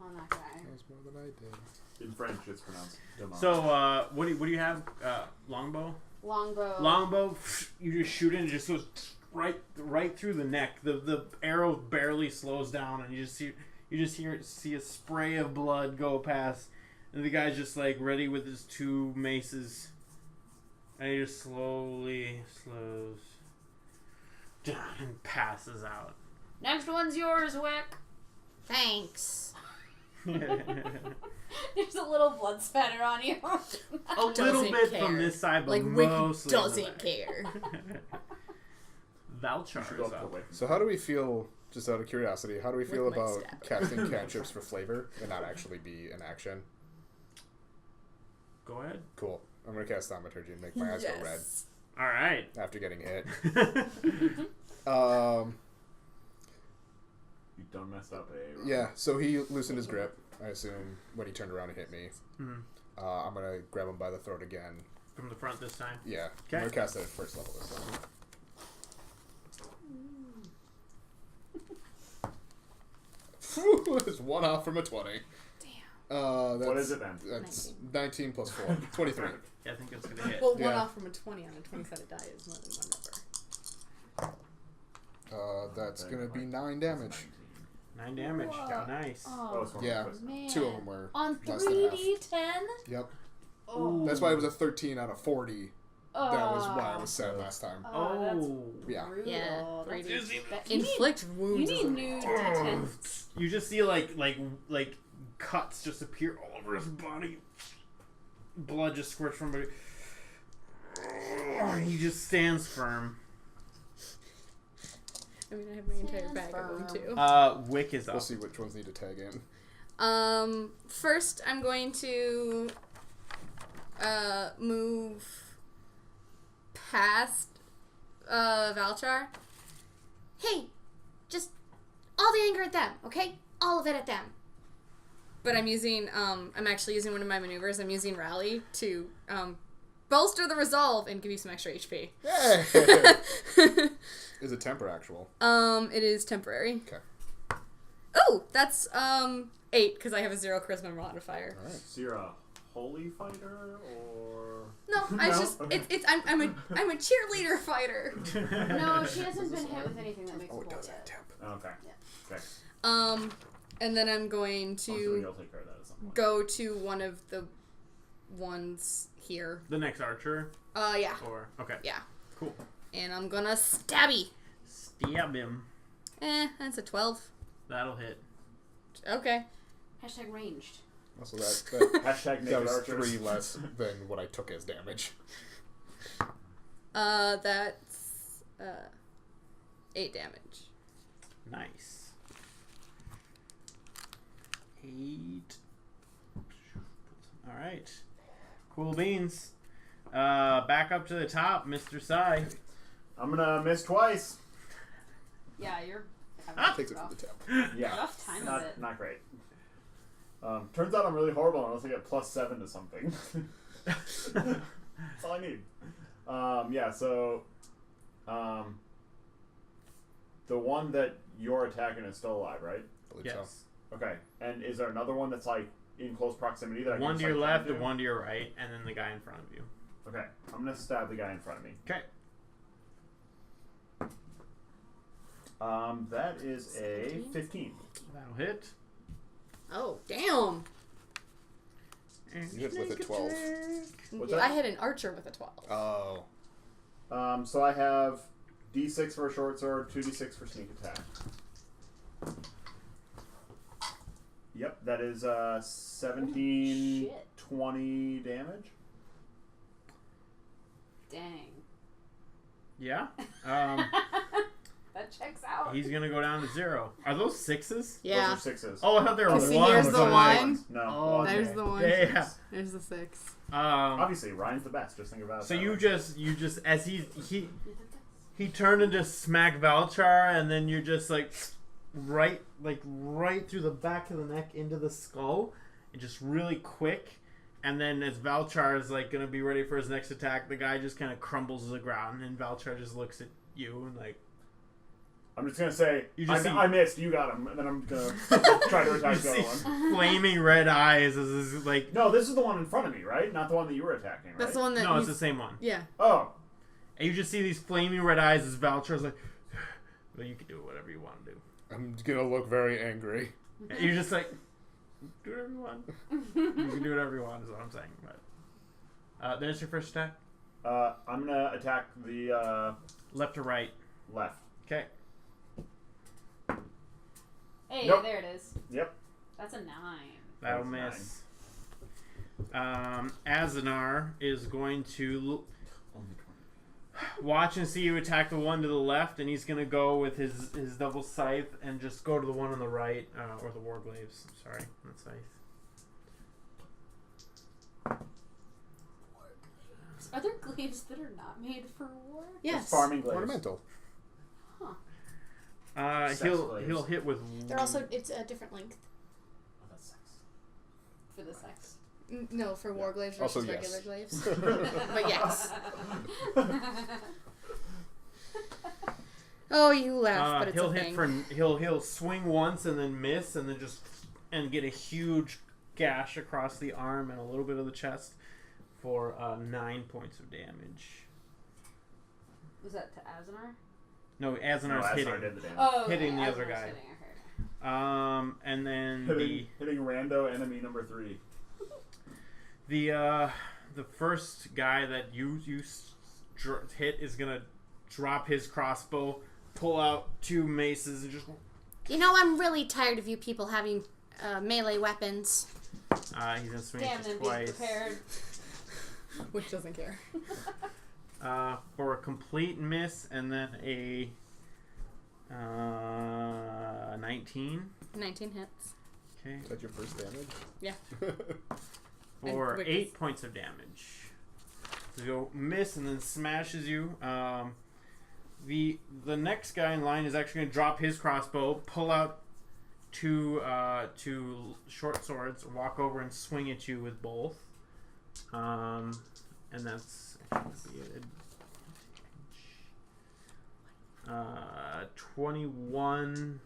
on that guy. That was more than I did. In French, it's pronounced demain. So, what do you have? Longbow? Longbow. Longbow, you just shoot it and it just goes right through the neck. The arrow barely slows down, and you just see a spray of blood go past, and the guy's just like ready with his 2 maces, and he just slowly slows down and passes out. Next one's yours, Wick. Thanks. There's a little blood spatter on you. A little Doesn't bit care. from this side, but Like, Wick mostly on the doesn't back. care. You should go Valchar up to up. Wick. So how do we feel, just out of curiosity, how do we feel With my about stab. casting cantrips for flavor and not actually be an action? Go ahead. Cool. I'm going to cast Thaumaturgy and make my eyes go red All right. after getting hit. You don't mess up a. Yeah, so he loosened his grip, I assume, when he turned around and hit me. Mhm. I'm going to grab him by the throat again. From the front this time. Yeah, Okay. I'm going to cast it at first level this time. It's 1 off from a 20. Damn. That's, What is it then? That's 19 plus 4. 23. Yeah, I think it's gonna hit. Well, 1 Yeah. off from a 20 on a 20-sided die is more than one number. That's going to be 9 damage. 9 damage. Whoa. Nice. Oh, it's one Yeah. plus. Man. 2 of them were On less than half. 3d10? Yep. Oh. That's why it was a 13 out of 40. Oh. That was why I was sad last time. Oh, that's Yeah. brutal. Yeah, That's 3D. that- you need- Inflict You wounds. need new d10s. You just see like cuts just appear all over his body. Blood just squirts from it. He just stands firm. I mean, I have my entire Stands bag of them firm. too. Wick is up. We'll see which ones need to tag in. First I'm going to move past Valchar. Hey, just all the anger at them, okay? All of it at them. But I'm actually using one of my maneuvers. I'm using Rally to bolster the resolve and give you some extra HP. Hey! Is it temper actual? It is temporary. Okay. Oh, that's 8 because I have a 0 charisma modifier. Alright. So you're a holy fighter, or No, I No? just Okay. I'm a cheerleader fighter. No, she hasn't been hit with anything that makes Oh, a it roll does have yet. temp. okay. Yeah. Okay. And then I'm going I'm sure to you'll take care of that at some point. go to one of the ones here. The next archer, Yeah. or okay, Yeah. cool. And I'm gonna stabby. Stab him. That's a 12. That'll hit. Okay. Hashtag ranged. Also, that Hashtag that naked was archers. 3 less than what I took as damage. That's 8 damage. Nice. 8. All right. Cool beans. Back up to the top, Mr. Sai. I'm gonna miss twice. Yeah, you're Ah! having Takes it a from the top. Yeah, rough time of it. not great. Turns out I'm really horrible unless I get +7 to something. That's all I need. Yeah, so the one that you're attacking is still alive, right? I believe Yes. Okay. And is there another one that's like in close proximity that I One can to just, your like, left turn and to? one to your right, and then the guy in front of you. Okay. I'm gonna stab the guy in front of me. Okay. That is a 15. That'll hit. Oh, damn. And You hit with a sneak 12. attack. What's I that? hit an archer with a 12. Oh. So I have D6 for a short sword, 2D6 for sneak attack. Yep, that is 17, shit. 20 damage. Dang. Yeah. That checks out. He's gonna go down to 0. Are those 6s? Yeah. Those are 6s. Oh, I thought they were You see, 1s. here's the I'm like, one. No. Oh, one. There's the one. Yeah. There's the 6. Obviously, Ryan's the best. Just think about it. So that you way. just as he turned into smack Valchar, and then you're just like right through the back of the neck into the skull, and just really quick. And then as Valchar is like gonna be ready for his next attack, the guy just kind of crumbles to the ground, and Valchar just looks at you and like. I'm just gonna say, You just I missed. You got him, and then I'm gonna try to attack You the other see one. flaming red eyes as this, like. No, this is the one in front of me, right? Not the one that you were attacking, right? That's the one that No, you... it's the same one. Yeah. Oh, And you just see these flaming red eyes as Valchar's like, well, you can do whatever you want to do. I'm gonna look very angry. And you're just like, do whatever you want. You can do whatever you want, is what I'm saying. But there's your first attack. I'm gonna attack the Left or right. left. Okay. Hey, Nope. there it is. Yep. That's a 9. That'll That's miss. Azanar is going to watch and see you attack the one to the left, and he's going to go with his double scythe and just go to the one on the right, or the warglaives. Sorry, not scythe. Are there glaives that are not made for war? Yes. It's farming glaives. Ornamental. Sex He'll glaives. hit with. They're also... It's a different length. Oh, that's sex. For the sex. No, for war glaives Also, versus yes. regular glaives. But yes. Oh, you laugh, but it's he'll a hit thing. he'll swing once and then miss and then just get a huge gash across the arm and a little bit of the chest for 9 points of damage. Was that to Azanar? No, Azanar's Azar hitting. did the damage. Oh, okay. Hitting the other Azanar's guy. hitting, okay. And then Hitting rando enemy number 3. the first guy that you hit is gonna drop his crossbow, pull out 2 maces, and just. You know, I'm really tired of you people having melee weapons. He's gonna swing Damn just them, being twice. prepared. Which doesn't care. For a complete miss, and then a 19. 19 hits. Okay. Is that your first damage? Yeah. For And 8 points of damage. So you'll miss and then smashes you. The next guy in line is actually going to drop his crossbow, pull out two short swords, walk over and swing at you with both. And that's actually gonna be a 21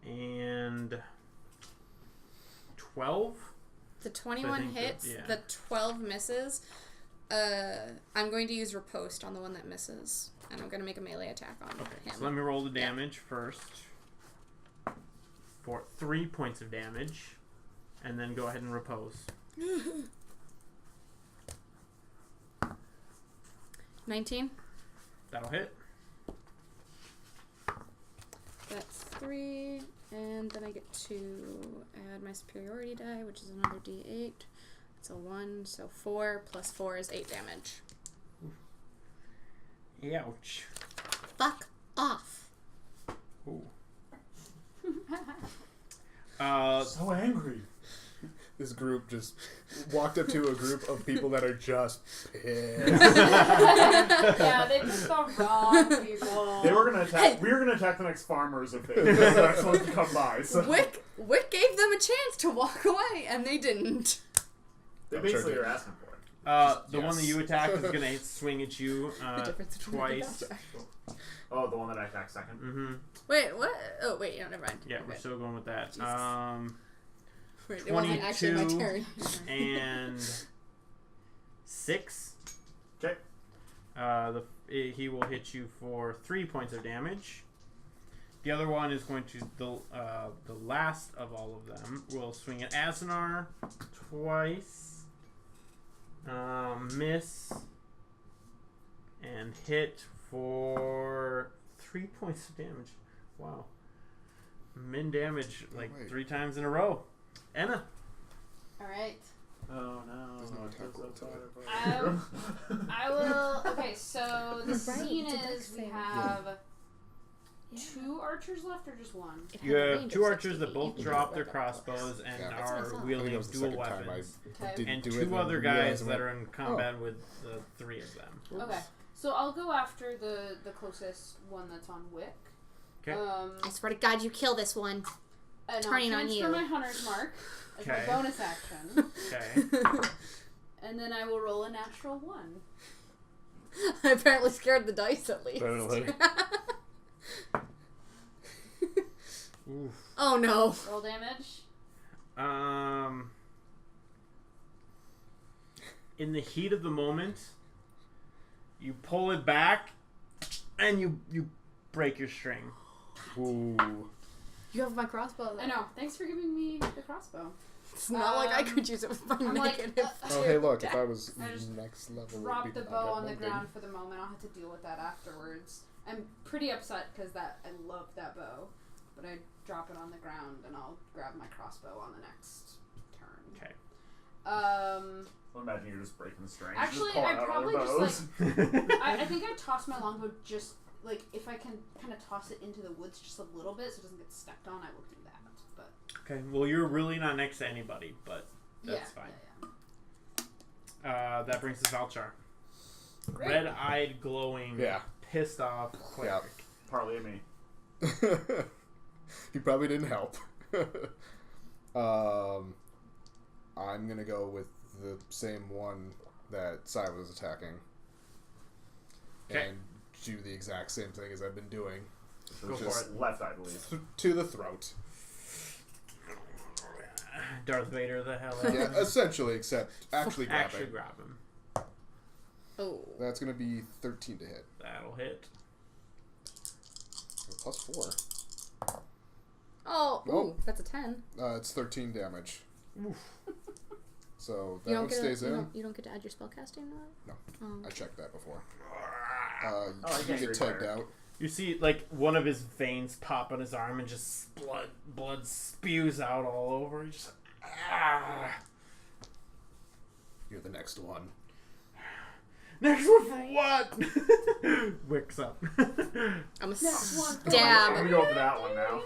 and 12. The 21 think that- hits, yeah. the 12 misses. I'm going to use riposte on the one that misses, and I'm going to make a melee attack on Okay, him. so let me roll the damage first for 3 points of damage, and then go ahead and repose. 19. That'll hit. That's 3, And then I get to add my superiority die, which is another d8. It's a 1, so 4 plus 4 is 8 damage. Ouch. Fuck off. Ooh. So angry. This group just walked up to a group of people that are just pissed. Yeah, they picked the wrong people. They were gonna attack. We were gonna attack the next farmers if they were not supposed to come by. So Wick gave them a chance to walk away, and they didn't. they I'm basically sure are asking for it. The one that you attacked is gonna swing at you The difference between twice. the Oh, the one that I attacked second. Mm-hmm. Wait, what? Oh, wait, no, never mind. Yeah, we're Okay. still going with that. Jesus. Wait, it 22 wasn't actually my turn. and 6. Okay. He will hit you for 3 points of damage. The other one is going to the last of all of them will swing at Asanar twice, miss, and hit for 3 points of damage. Wow, min damage like 3 times in a row. Anna. All right. Oh no! There's no attack roll to it. I will. Okay, so the Right, scene it's a dex is we save. have Yeah. 2 archers left or just 1? It You had a have range 2 of archers 60. that both You can drop go their right up crossbows and Yeah. That's what I are thought. I think wielding that was the dual second time weapons. Okay. didn't And do 2 it, other and guys realized that I are in combat with the 3 of them. Okay, so I'll go after the closest one that's on Wick. Okay. I swear to God, you kill this one. And Turning I'll on transfer you. my hunter's mark as Okay. my bonus action, Okay. and then I will roll a natural 1. I apparently scared the dice at least. Apparently. Oof. Oh no. Roll damage. In the heat of the moment, you pull it back, and you break your string. Ooh. You have my crossbow. Though. I know. Thanks for giving me the crossbow. It's not like I could use it with my I'm like, negative. Oh, hey, look, if dex. I was I just next level, Drop would the be bow on the moving. ground for the moment. I'll have to deal with that afterwards. I'm pretty upset because I love that bow, but I drop it on the ground and I'll grab my crossbow on the next turn. Okay. Well, imagine you're just breaking the strings. Actually, just pulling I out probably all just, bows. I think I toss my longbow just like if I can kind of toss it into the woods just a little bit so it doesn't get stepped on. I will do that. But Okay. Well, you're really not next to anybody, but that's fine. Yeah. That brings us Valchar. Great. Red-eyed, glowing, Yeah. pissed off cleric. Partly at me. He probably didn't help. I'm gonna go with the same one that Sai was attacking. Okay. And do the exact same thing as I've been doing. So Go it's for just left, I believe. To the throat. Darth Vader the hell out. Yeah, essentially, except actually grabbing. Actually grab him. Oh. That's gonna be 13 to hit. That'll hit. Plus 4. Oh. Nope. Ooh, that's a 10. It's 13 damage. Oof. So You that don't one get stays in. You don't get to add your spellcasting to that? No. Oh. I checked that before. I You can't get tagged refire. out. You see, like, one of his veins pop on his arm and just blood spews out all over. He's just You're the next one. Next one for what? Wicks up. I'm a Next one. I'm stab. gonna go for that one now.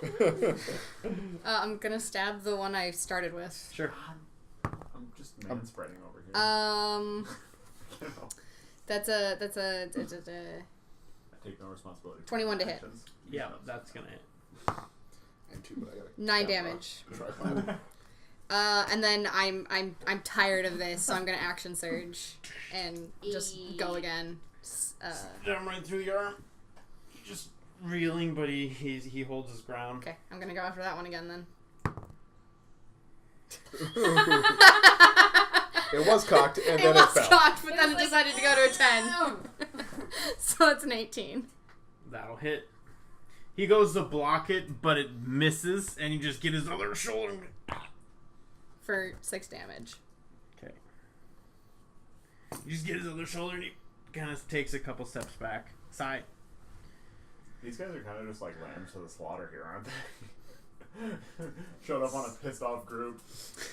I'm gonna stab the one I started with. Sure. I'm just man-spreading over here. You know, That's a I take no responsibility. For 21 to my hit. actions. Yeah, that's gonna hit. And 2, but I gotta 9 damage. tripod. And then I'm tired of this, so I'm gonna action surge and just go again. Jump right through your arm. Just reeling, but he holds his ground. Okay, I'm gonna go after that one again then. It was cocked, and It then was it fell. cocked, but then it decided to go to a 10. So it's an 18 That'll hit. He goes to block it, but it misses, and you just get his other shoulder. for 6 damage. Okay. You just get his other shoulder, and he kind of takes a couple steps back. Side. These guys are kind of just like lambs to the slaughter here, aren't they? Showed up on a pissed off group.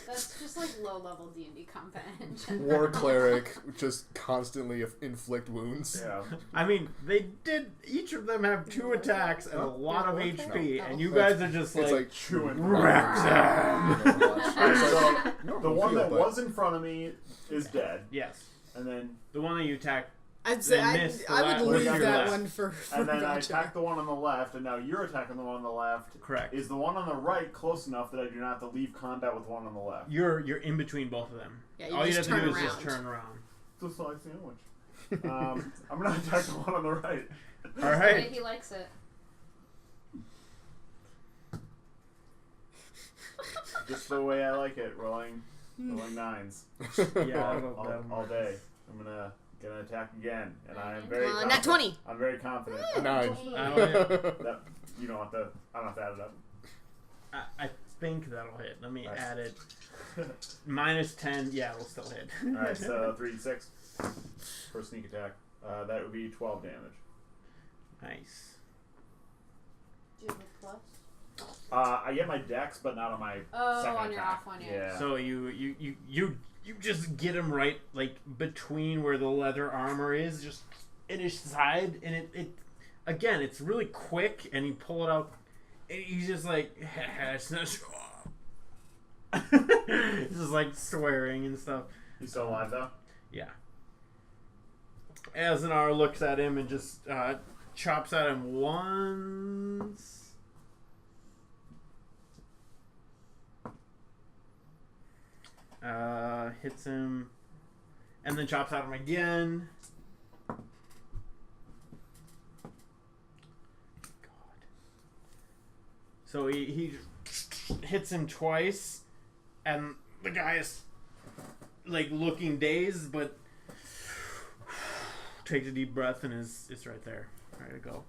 That's just like low level D&D combat engine. War cleric, just constantly inflict wounds. Yeah. I mean, they did. Each of them have 2 attacks and a lot of HP, No. and you guys are just It's like, like chewing. wreck them. Alright, so No the big one deal, that but- was in front of me is dead, Yes, and then the one that you attacked. I'd say They missed the I last would one leave to your that left. one for and then I Gotcha. attacked the one on the left, and now you're attacking the one on the left. Correct. Is the one on the right close enough that I do not have to leave combat with the one on the left? You're in between both of them. Yeah, you All you have just to do turn is just around. turn around. Just like sandwich. I'm gonna attack the one on the right. All Yeah, right. he likes it. Just the way I like it, rolling 9s Yeah, all day. I'm gonna attack again, and I am very. Nat confident. 20. I'm very confident. A 9. That you don't have to. I don't have to add it up. I think that'll hit. Let me Nice. add it. -10. Yeah, it'll still hit. All right, so 3d6 for sneak attack. That would be 12 damage. Nice. Do you have a plus? I get my dex, but not on my second on your attack. off one, yeah. Yeah. So you just get him right like between where the leather armor is, just in his side, and it again, it's really quick, and you pull it out, and he's just like, it's not sure. He's just like swearing and stuff. He's still alive though. Yeah. Azanar looks at him and just chops at him once. Hits him, and then chops at him again. God. So he hits him twice, and the guy is like looking dazed, but takes a deep breath and is right there, ready to go.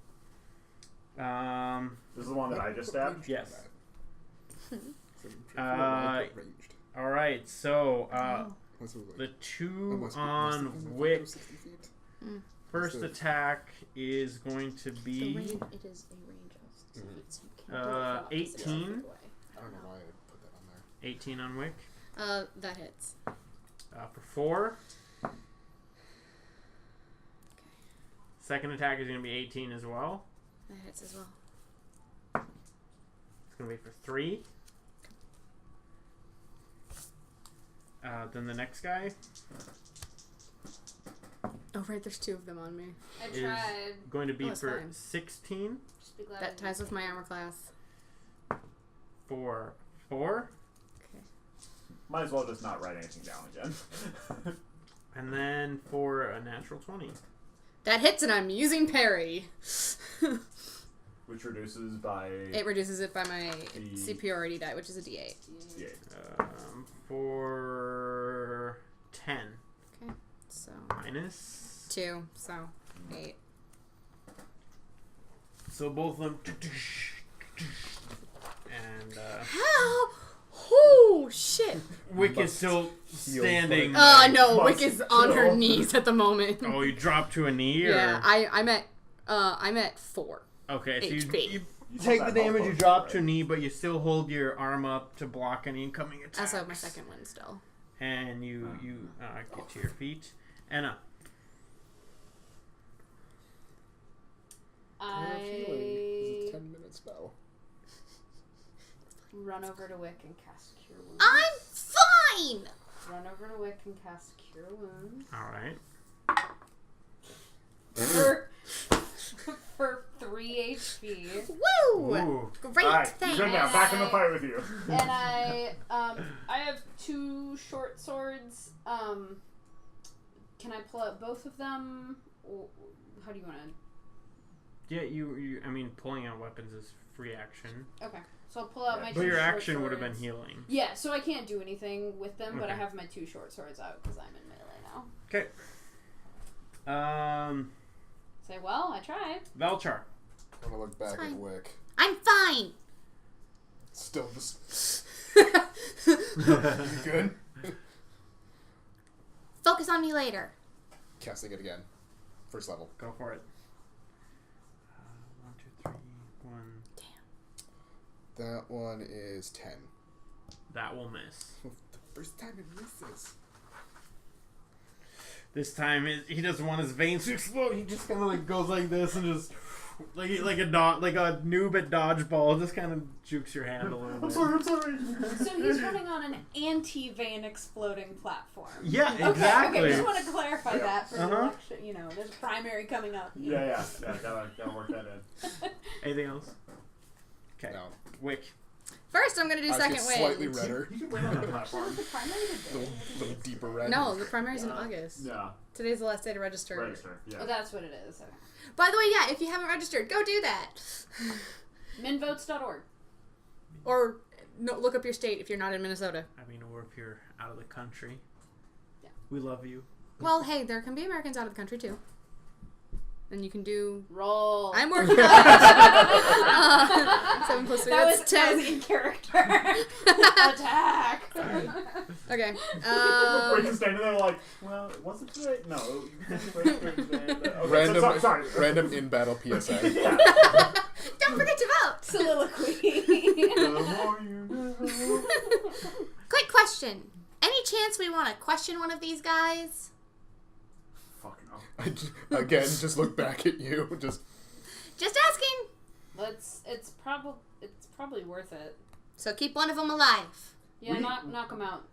This is the one that I just stabbed. Yes. Ranged. All right. So Unless it was the like, two unless on the Wick. 60 feet. First What's the- attack is going to The be range, it is a range of 60 feet, so you can't do it from up to 60 feet 18. away. I don't know why I put that on there. 18 on Wick. That hits. For 4. Second attack is going to be 18 as well. That hits as well. It's going to be for 3. Then the next guy Oh right, there's 2 of them on me. I is tried. going to be Oh, it's for fine. 16. Just be glad I That didn't ties with do my that. armor class. For 4. Okay. Might as well just not write anything down again. And then for a natural 20. That hits and I'm using parry. Which reduces by It reduces it by my The- superiority die, which is a D8. d8. For 10. So Minus. 2, so 8. So both of them. And How? Oh shit! Wick is still standing. No, Must Wick is on her kill. knees at the moment. Oh, you dropped to a knee? Or? Yeah, I'm at 4. Okay, so you HP. You take hold the that damage, you health drop potion, to a right? knee, but you still hold your arm up to block any incoming attacks. Also, my second one still. And you get to your feet. Anna. It's a I 10-minute spell. run over to Wick and cast Cure Wounds. I'm fine! Run over to Wick and cast Cure Wounds. Alright. For 3 HP. Woo! Ooh. Great, Alright, thanks. good now. Back in the fight with you. And I have 2 short swords. Can I pull out both of them? Or how do you want to? Yeah, I mean, pulling out weapons is free action. Okay, so I'll pull out Yeah. my. But 2 your short action would have been swords. healing. Yeah, so I can't do anything with them, but I Okay. have my 2 short swords out because I'm in melee now. Okay. Say, well, I tried. Valchar. I'm gonna look back at Fine. Wick. I'm fine! Still just. Good? Focus on me later. Casting it again. First level. Go for it. 1, 2, 3, 1. That one is 10. That will miss. The first time it misses. This time he doesn't want his veins to explode. He just kind of like goes like this and just like a noob at dodgeball. Just kind of jukes your hand a little bit. I'm sorry. So he's running on an anti-vein exploding platform. Yeah, Okay, exactly. okay, just want to clarify that for the Uh-huh. election. You know, there's a primary coming up. Yeah, gotta work that in. Anything else? Okay. No. Wick. First, I'm gonna do Ours second gets wave. slightly redder. You can win on the platform. The primary A today. little deeper red. No, the primary's in August. Yeah, Today's the last day to register. register. Yeah. Oh, that's what it is. Okay. By the way, yeah, if you haven't registered, go do that. Minvotes.org. Or no, look up your state if you're not in Minnesota. I mean, or if you're out of the country. Yeah. We love you. Well, hey, there can be Americans out of the country too. And you can do. Roll. I'm working on it. 7 plus 3, That that's was 10. in character. Attack. Okay. We're just standing there like, well, it wasn't today. No, you registered today. Okay, Random, so, sorry. random in battle PSA. Yeah. Don't forget to vote. Soliloquy. The more you know. Quick question. Any chance we want to question one of these guys? Fucking hell. Again, just look back at you. Just Just asking. It's probably worth it. So keep one of them alive. Yeah, We- knock them out.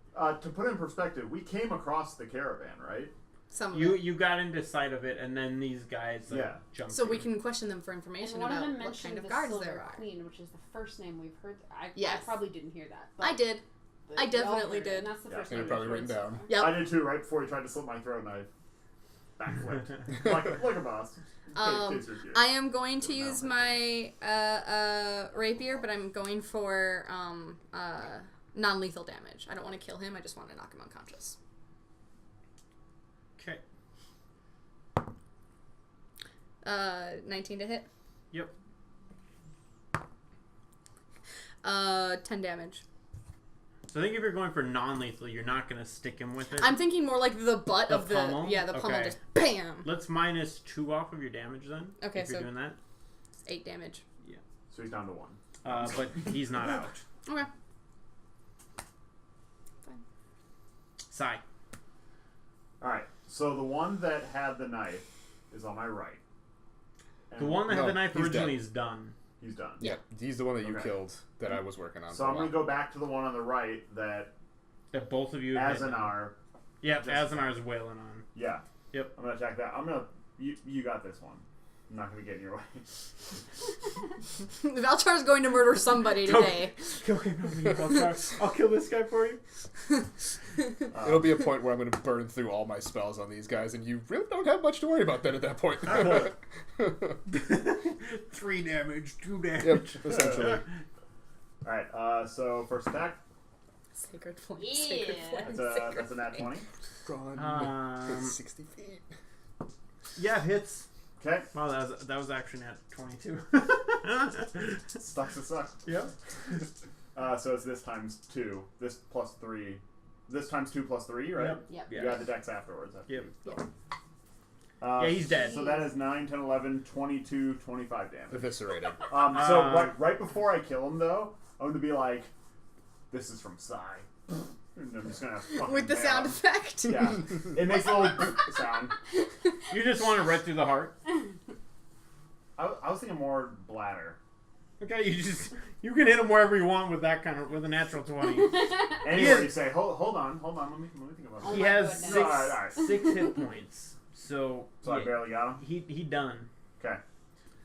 To put in perspective, we came across the caravan, right? Some of You them. you got into sight of it, and then these guys jumped. So we you. can question them for And information one of about them what mentioned kind of the guards Silver there are. Queen, which is the first name we've heard. I Yes. probably didn't hear that. I did. but I we all definitely heard it, did. And that's the Yeah, first so name you're probably we've written heard down. so Yep. I did too, right before he tried to slit my throat, and I backflipped. like a boss. In case you're curious. I am going to use my rapier, but I'm going for non-lethal damage. I don't want to kill him. I just want to knock him unconscious. Okay. 19 to hit. Yep. 10 damage. So I think if you're going for non-lethal, you're not going to stick him with it. I'm thinking more like the butt The of the pummel? the pummel Okay. just bam. Let's minus 2 off of your damage then. Okay, if you're so- doing that. It's 8 damage. So he's down to 1. But he's not out. Okay. Sai. Alright, so the one that had the knife is on my right. And The one that had No, the knife he's originally dead. is done. he's done. yeah, he's the one that you Okay. killed that I was working on. So for a I'm going to while. go back to the one on the right that That both of you hit. Azanar. Yep, just- Azanar's wailing on. Yeah. Yep. I'm going to attack that. I'm going to. You got this one. I'm not going to get in your way. Valchar's going to murder somebody today. Okay, I'll kill this guy for you. It'll be a point where I'm going to burn through all my spells on these guys, and you really don't have much to worry about then at that point. 3 damage, 2 damage. Yep, essentially. Alright, so first attack. Sacred flame. Yeah. Sacred flame. That's a nat 20. Run. 60 feet. Yeah, hits. Okay. Wow, that was actually at 22. Sucks to suck. Yep. So it's this times 2. This plus 3. This times 2 plus 3, right? Yep. Yep. You got the dex afterwards. After Yep. you- Yeah, he's dead. So that is 9, 10, 11, 22, 25 damage. Eviscerated. So right before I kill him, though, I'm going to be like, this is from Psy. And I'm just going to With the sound effect. Yeah. It makes a little sound. You just want to right through the heart. I was thinking more bladder. Okay, you can hit him wherever you want with with a natural 20. Anywhere you say, hold on, let me think about Oh it. He my has goodness. 6 Alright. 6 hit points. So I barely got him? he done. Okay.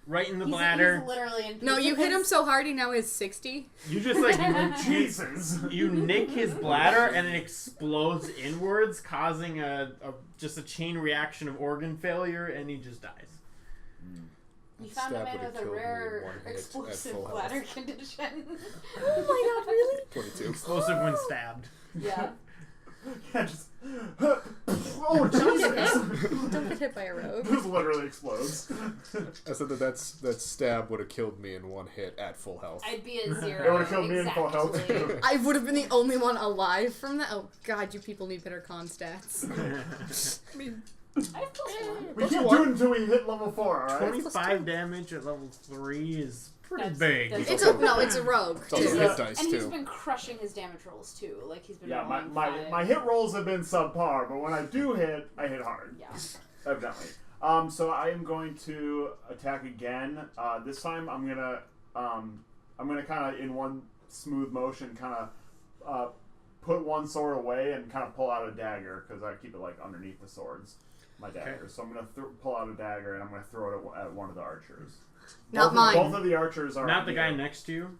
Right in the He's bladder. literally in No, you hit him pieces. so hard he now is 60. You just like Jesus. you nick his bladder and it explodes inwards, causing just a chain reaction of organ failure, and he just dies. You found a Stab man would've with a killed me in rare one hit at explosive full health. bladder condition. Oh my god, really? 22. Explosive when stabbed. Yeah. Yeah, just. Oh, Jesus! Don't get hit by a rogue. This literally explodes. I said that stab would have killed me in one hit at full health. I'd be a 0. It would've killed me in full health. exactly. I would have been the only one alive from that. Oh god, you people need better con stats. I mean, I have +1. We can't do it until we hit level 4, alright? 25 damage at level 3 is pretty big. It's a rogue. It's also too. hit dice And he's too. been crushing his damage rolls too. Like he's been Yeah, rolling my five. hit rolls have been subpar, but when I do hit, I hit hard. Yeah. Evidently. So I am going to attack again. This time I'm gonna kind of in one smooth motion kind of put one sword away and kind of pull out a dagger because I keep it like underneath the swords, my dagger. So I'm gonna pull out a dagger and I'm gonna throw it at one of the archers. Not mine. Both of the archers are Not the guy next to you.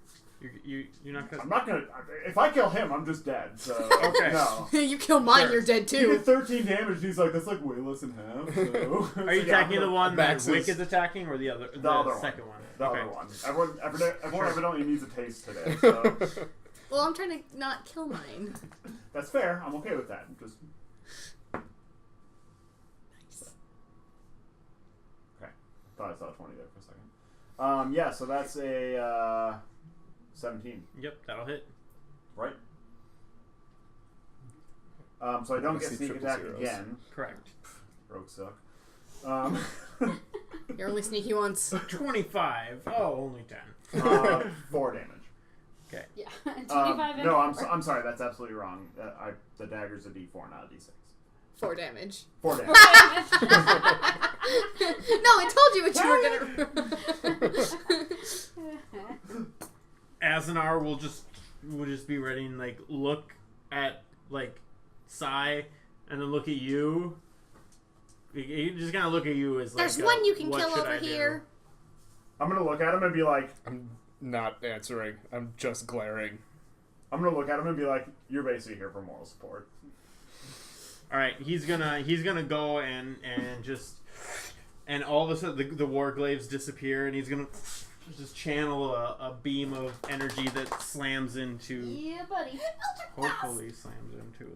You're not gonna. I'm not gonna. If I kill him, I'm just dead. So Okay. no. You kill mine, Sure. you're dead He did too. 13 damage. And he's like, that's like way less than half. So. Are you attacking the one that Max is- Wick is attacking, or the other? The other one. second one. The Okay. other one. Everyone evidently needs a taste today. So Well, I'm trying to not kill mine. that's fair. I'm okay with that. Just Nice. okay. I thought I saw 20 there for a second. Yeah. So that's a 17, Yep, that'll hit. right? So I don't I get see sneak triple attack zeros. again. Correct. Rogues suck. You're only sneaky once. 25. Oh, only 10. 4 damage. Yeah. 25 and No, I'm sorry. That's absolutely wrong. The dagger's a D4, not a D6. 4 damage. 4 damage. No, I told you what you were gonna. Azanar will just be ready and like look at like Sai and then look at you. He just kind of look at you as like. There's one you can what kill should over I do? here. I'm gonna look at him and be like, I'm not answering. I'm just glaring. I'm gonna look at him and be like, you're basically here for moral support. All right, he's gonna go and just and all of a sudden the warglaives disappear and he's gonna just channel a beam of energy that slams into. Yeah, buddy. Hopefully slams into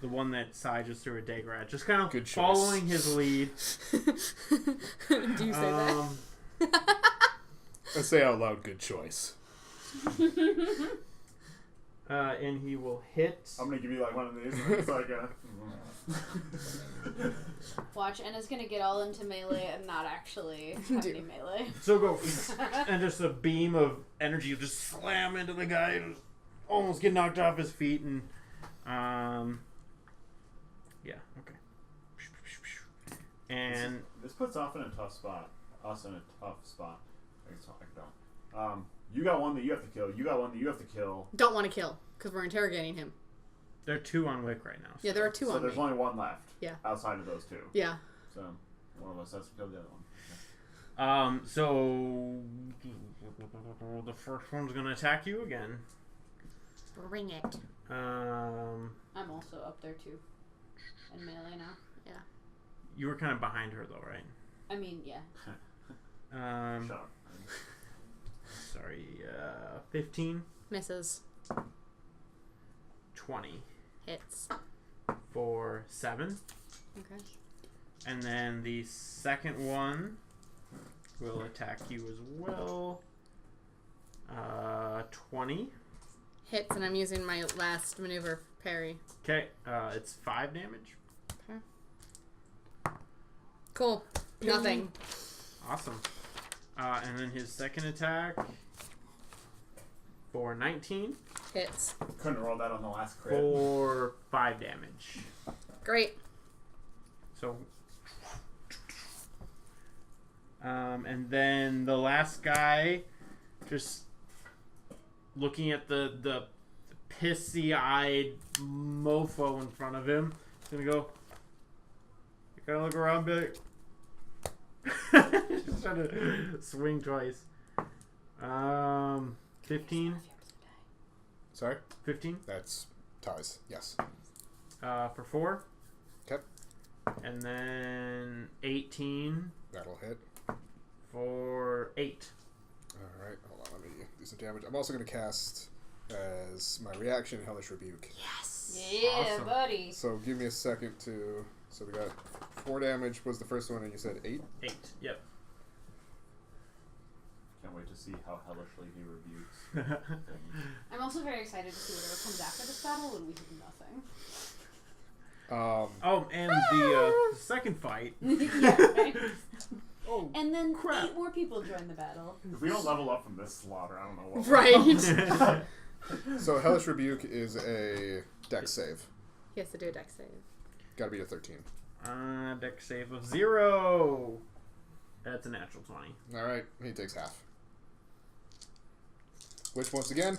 the one that Sai just threw a dagger at. Just kind of Good choice. following his lead. Do you say that? I say out loud, good choice. And he will hit. I'm gonna give you like one of these. And it's like a. Watch, Anna's gonna get all into melee and not actually have any melee. So go and just a beam of energy will just slam into the guy and almost get knocked off his feet and yeah, okay. And This puts us in a tough spot. I guess I don't. You got one that you have to kill. You got one that you have to kill. Don't want to kill because we're interrogating him. there are 2 on Wick right now. Yeah, there are 2 So on there's me. only one left. Yeah. Outside of those 2. Yeah. So one of us has to kill the other one. So the first one's gonna attack you again. Bring it. I'm also up there too. In melee now. You were kind of behind her though, right? I mean, yeah. Shut up. Sorry, 15, Misses. 20 Hits. for 7. Okay. And then the second one will attack you as well. 20. Hits, and I'm using my last maneuver parry. Okay, it's 5 damage. Cool. Nothing. Awesome. And then his second attack for 19 Hits. Couldn't roll that on the last crit. for 5 damage. Great. So, and then the last guy, just looking at the pissy-eyed mofo in front of him, he's gonna go. You gotta look around, big. Just trying to swing twice. 15. Sorry? 15 That's ties. Yes. for 4. Okay. And then 18 That'll hit. for 8. Alright, hold on, let me do some damage. I'm also going to cast, as my reaction, Hellish Rebuke. Yes. Yeah, Awesome. buddy. So give me a second to... So we got 4 damage was the first one, and you said 8? 8. Yep. Can't wait to see how hellishly he rebukes. I'm also very excited to see whatever comes after this battle when we have nothing. Oh, and the second fight. Yeah, right? Oh, And then crap. 8 more people join the battle. If we don't level up from this slaughter, I don't know what. Right. So Hellish Rebuke is a dex save. He has to do a dex save. Gotta be a 13. Dex save of 0. That's a natural 20. Alright, he takes half. Which, once again,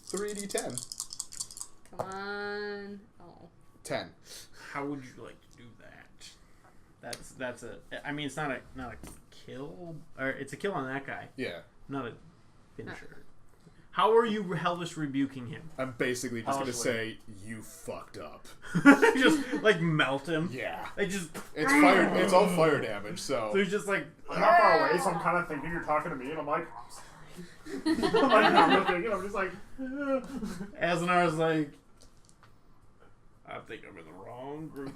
3d10. Come on. Oh. 10. How would you like to do that? That's a. I mean, it's not a kill, or it's a kill on that guy, Yeah. not a finisher. How are you hellish rebuking him? I'm basically just gonna Hellishly. say, you fucked up. Just like melt him. Yeah. They just. It's fire. It's all fire damage, so... So he's just like. I'm not far away, so I'm kind of thinking you're talking to me, and I'm like, I'm sorry. I'm like, not looking, and I'm just like, Aznar's like. I think I'm in the wrong group.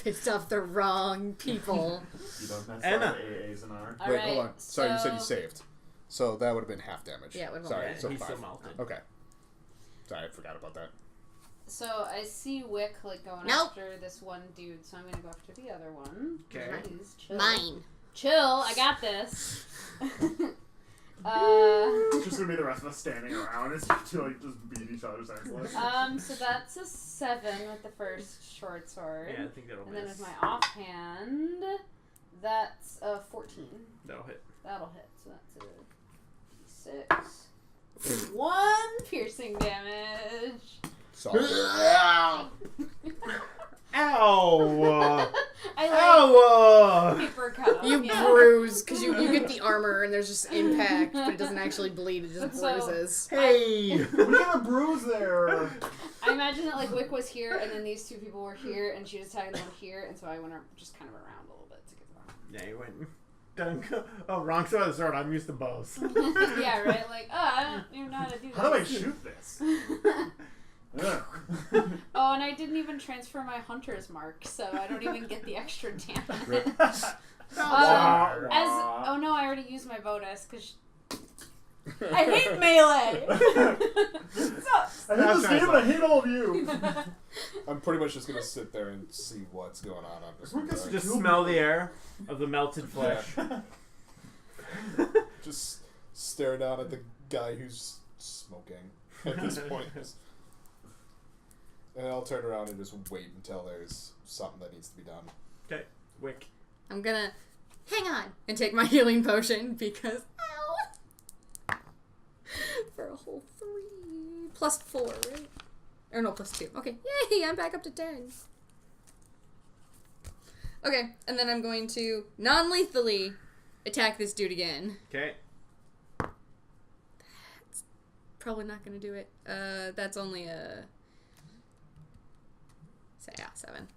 Pissed off the wrong people. You don't mess Anna. up AAs and R. All Wait, right, hold on. Sorry, you said you so- saved. So that would have been half damage. Yeah, it would've Sorry, been- so he's 5. still melted. Okay. Sorry, I forgot about that. So I see Wick like going Nope. after this one dude, so I'm gonna go after the other one. Okay. Please, chill. Mine. Chill, I got this. It's just gonna be the rest of us standing around. It's just to like just beat each other senseless. So that's a 7 with the first short sword. Yeah, I think that'll And then miss. with my offhand, that's a 14. That'll hit. That'll hit. So that's a d6. 1 piercing damage. Solid. Ow! I like Ow! paper cut off. You yeah. bruise because you get the armor and there's just impact, but it doesn't actually bleed. It just So- bruises. Hey! We got a bruise there. I imagine that like Wick was here, and then these 2 people were here, and she was attacking the one here, and so I went just kind of around a little bit to get Yeah, you went. Dunk. Oh, wrong side of the sword. I'm used to bows. them. Yeah, right. Like, I don't even know how to do this. How do I shoot this? Ugh. Oh, and I didn't even transfer my hunter's mark, so I don't even get the extra damage. Rip. Oh no, I already used my bonus because I hate melee. I hit this game and I hate all of you. I'm pretty much just gonna sit there and see what's going on this one. Just smell the air of the melted flesh. Just stare down at the guy who's smoking at this point. And I'll turn around and just wait until there's something that needs to be done. Okay, Wick. I'm gonna hang on and take my healing potion because ow, for a whole 3 plus 4, right? Or no, plus 2. Okay, yay! I'm back up to 10. Okay, and then I'm going to non-lethally attack this dude again. Okay. Probably not gonna do it. That's only a. So yeah, 7.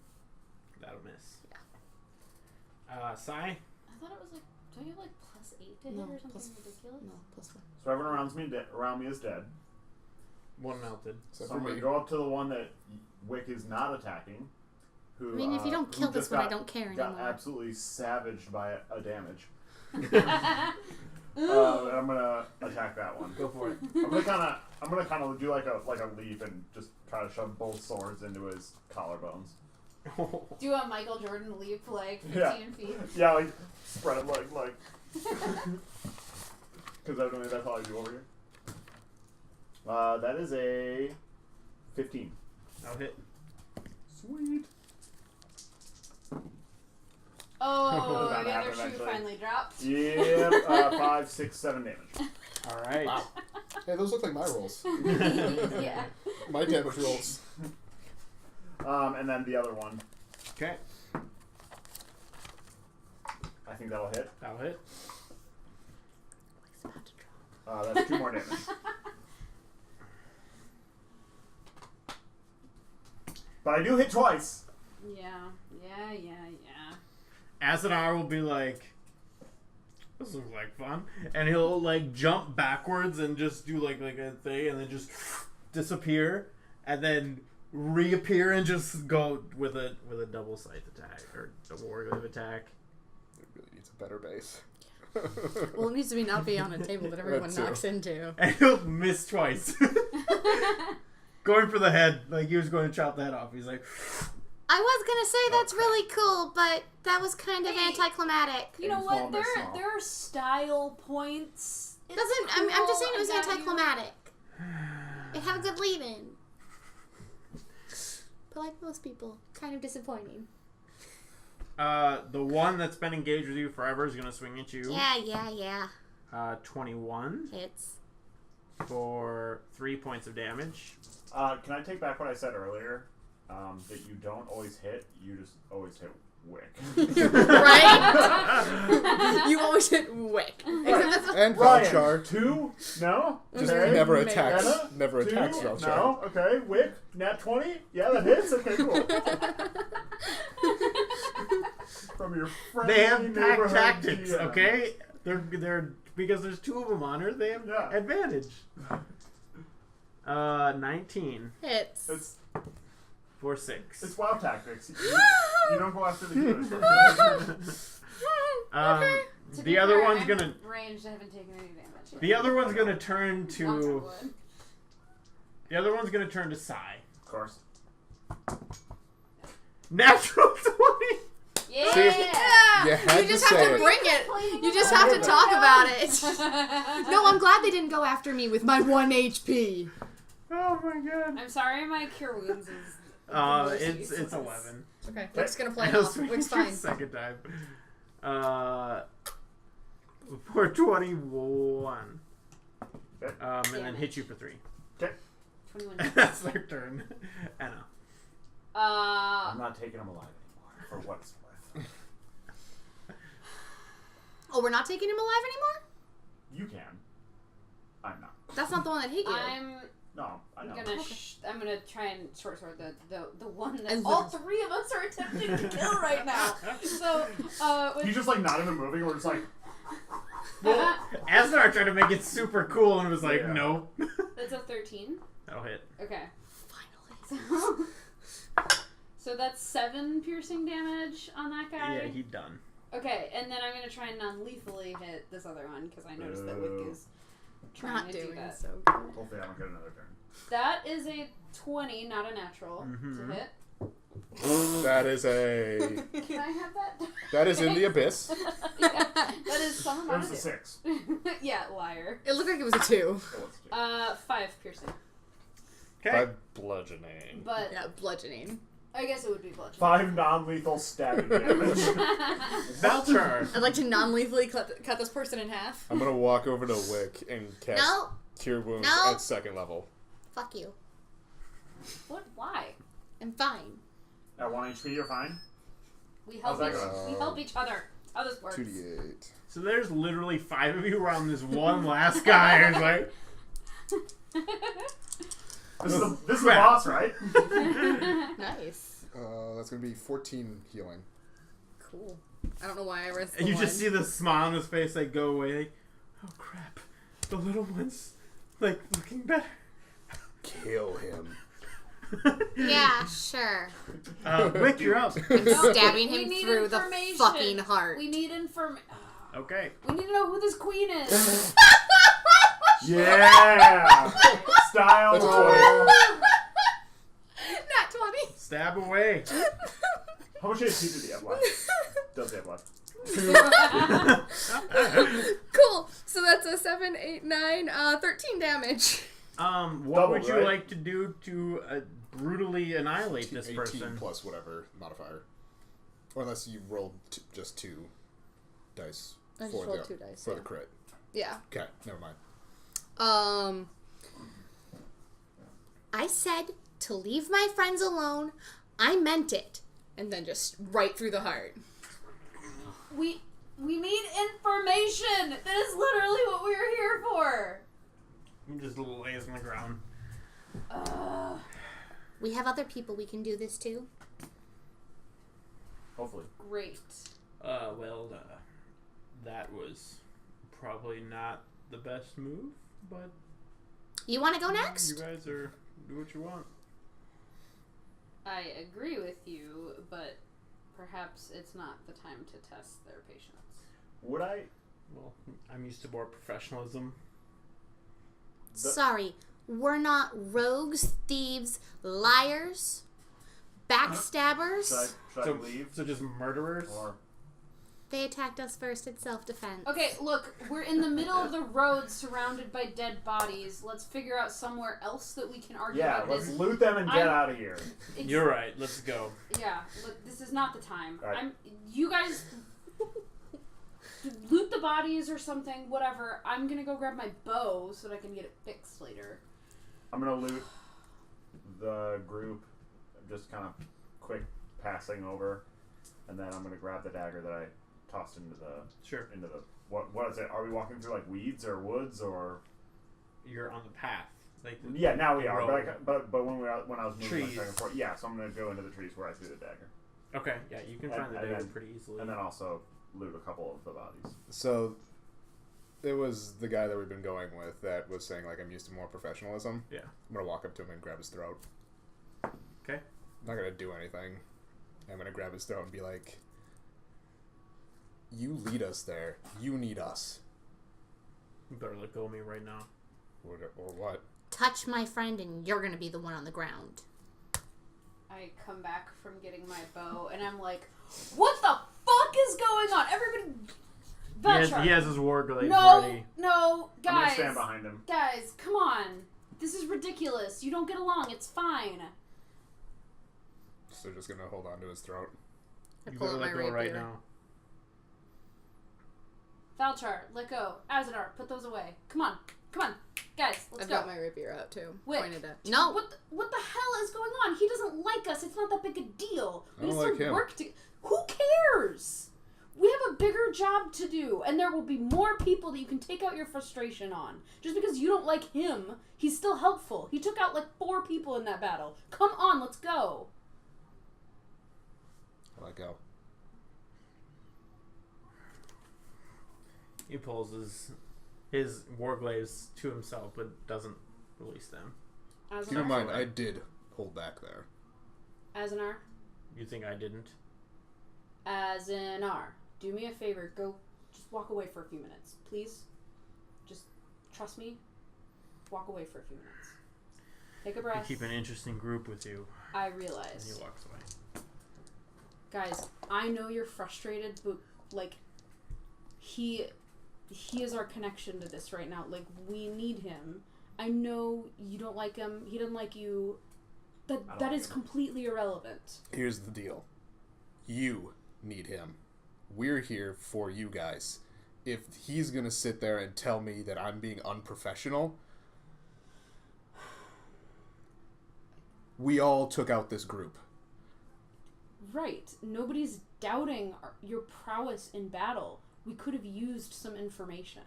That'll miss. Yeah. Sai? I thought it was like, don't you have like plus 8 to hit No, or something plus- ridiculous? No, plus 1. So everyone around me is dead. One melted. So So for I'm gonna me, go up to the one that Wick is not attacking. Who, I mean, if you don't who kill this just one, I got- don't care Got anymore. absolutely savaged by a damage. And I'm gonna attack that one. Go for it. I'm gonna kind of do like a leap and just try to shove both swords into his collarbones. Do a Michael Jordan leap like 15 Yeah. feet. Yeah, like spread it like. Because evidently that's all I do over here. That is a 15. That'll hit. Sweet. Oh, Bound the to happen other shoe eventually. finally dropped. Yep. 5, 6, 7 damage. All right. wow. Hey, those look like my rolls. Yeah. My damage rolls. And then the other one, Okay. I think that'll hit. That'll hit. That's 2 more damage. But I do hit twice. Yeah. Asadar will be like, this looks like fun. And he'll like jump backwards and just do like a thing and then just disappear and then reappear and just go with a double scythe attack or a warglaive attack. It really needs a better base. Well, it needs to be not be on a table that everyone That too. knocks into. And he'll miss twice. Going for the head, like he was going to chop the head off. He's like, I was gonna say that's really cool, but that was kind of Hey. anticlimactic. You know Small what? by There small. are style points. It's I'm just saying it was cool, I got you. anticlimactic. It had a good lead-in. But like most people, kind of disappointing. The one that's been engaged with you forever is going to swing at you. Yeah. 21 Hits. for 3 points of damage. Can I take back what I said earlier? That you don't always hit, you just always hit Wick. Right? You always hit Wick. And Ryan, Valchar 2? No? Just Okay. never Amazing. attacks. Anna? Never 2? attacks Valchar. No? Okay. Wick? Nat 20? Yeah, that hits? Okay, cool. From your friendly They have pack neighborhood tactics, GM. okay? They're because there's 2 of them on her. They have Yeah. advantage. 19 Hits. It's for 6. It's WoW tactics. You don't go after the healers. To be The other fair, one's I'm gonna. ranged. I haven't taken any damage. The other one's gonna turn Knock on to. wood. The other one's gonna turn to Sai. Of course. Natural 20. Yeah. See, you had You just to have say to it. bring it. You just have to talk about it. No, I'm glad they didn't go after me with my 1 HP. Oh my god. I'm sorry, my cure wounds is. It's 11. Okay, Wick's gonna play I'll off. swing Wick's for a fine. second time. For 21. Okay. And then hit you for 3. 21. That's their turn. Anna. I'm not taking him alive anymore, for what it's worth. Oh, we're not taking him alive anymore? You can. I'm not. That's not the one that hit you. No, I know. I'm gonna try and short sword the one I that all 3 of us are attempting to kill right now. So He's just like not even moving. We're just like, Well, Asnar tried to make it super cool and was like, Yeah. no. that's a 13. That'll hit. Okay. Finally. So that's 7 piercing damage on that guy. Yeah, he done. Okay, and then I'm gonna try and non-lethally hit this other one because I noticed that Wick is trying Not to do doing that. so good. hopefully I don't get another turn. That is a 20, not a natural, Mhm. to hit. That is a. Can I have that? That is in the abyss. Yeah, that is some It amount was of a 6. Yeah, liar. It looked like it was a 2. It was a 2. 5 piercing. Okay. By bludgeoning. But Yeah, bludgeoning. I guess it would be bludgeoning. 5 non-lethal stabbing damage. Valchar. I'd like to non-lethally cut this person in half. I'm gonna walk over to Wick and cast No. Cure Wounds No. at 2nd level. Fuck you. What? Why? I'm fine. At 1 HP, you're fine. We help How's each, that going? we help each other. How this works. 2d8. So there's literally 5 of you around this one last guy who's like, This is the Crap. boss, right? Nice. That's gonna be 14 healing. Cool. I don't know why I risked and the you just one. see the smile on his face like go away. Like, oh crap, the little one's like looking better. Kill him. Yeah, sure. Wick, you're up. I'm No, stabbing we him need through the information. fucking heart. We need information. Okay. We need to know who this queen is. Yeah! Style That's a roll. Not 20. Stab away. How much HP did he have left? Does he have left? Cool. So that's a 7, 8, 9, 13 damage. What Double, would you right? like to do to brutally annihilate this 18 person? plus whatever modifier. Or unless you rolled just 2 dice I just for rolled the 2 dice, for yeah. the crit. Yeah. Okay, never mind. I said to leave my friends alone. I meant it. And then just right through the heart. We need information. That is literally what we are here for. He just lays on the ground. We have other people we can do this to. Hopefully. Great. That was probably not the best move, but You want to go next? you guys are do what you want. I agree with you, but perhaps it's not the time to test their patience. Would I? Well, I'm used to more professionalism. Sorry, we're not rogues, thieves, liars. backstabbers. Should I leave? So just murderers? Or They attacked us first in self-defense. Okay, look, we're in the middle of the road surrounded by dead bodies. Let's figure out somewhere else that we can argue yeah, about let's this. loot them and get out of here. You're right. Let's go. Yeah, look, this is not the time. Right. You guys loot the bodies or something, whatever. I'm gonna go grab my bow so that I can get it fixed later. I'm gonna loot the group, just kind of quick passing over, and then I'm gonna grab the dagger that I tossed into the what is it? Are we walking through like weeds or woods or? You're on the path. Like Yeah, now we the are. road. But when I was moving Trees. back and forth, yeah. So I'm gonna go into the trees where I threw the dagger, Okay, yeah, you can find the And dagger then- pretty easily. and then also loot a couple of the bodies. So, it was the guy that we've been going with that was saying, like, I'm used to more professionalism. Yeah. I'm going to walk up to him and grab his throat. Okay. I'm not going to do anything. I'm going to grab his throat and be like, you lead us there. You need us. You better let go of me right now. Or what? Touch my friend and you're gonna be the one on the ground. I come back from getting my bow and I'm like, what the fuck is going on? Everybody... He has his war glaive No, ready. no, I'm gonna guys. stand behind him. Guys, come on. This is ridiculous. You don't get along. It's fine. So just going to hold on to his throat. I You pull better out my let go right rapier. now. Valchar, let go. Azanar, put those away. Come on. Come on. Guys, let's I've go. got my rapier out too. Wait. Pointed at. No. What the hell is going on? He doesn't like us. It's not that big a deal. We I don't still like him. work to. Who cares? We have a bigger job to do, and there will be more people that you can take out your frustration on. Just because you don't like him, he's still helpful. He took out like 4 people in that battle. Come on, let's go. I let go. He pulls his war glaives to himself, but doesn't release them. Keep in mind, I did hold back there. Azanar. You think I didn't? Azanar. Do me a favor. Go. Just walk away for a few minutes, please. Just trust me. Walk away for a few minutes. Take a breath. You keep an interesting group with you. I And realize. he walks away. Guys, I know you're frustrated, but like he is our connection to this right now. Like, we need him. I know you don't like him. He doesn't like you. That is completely irrelevant. Here's the deal. You need him. We're here for you guys. If he's gonna sit there and tell me that I'm being unprofessional, we all took out this group. Right. Nobody's doubting your prowess in battle. We could have used some information.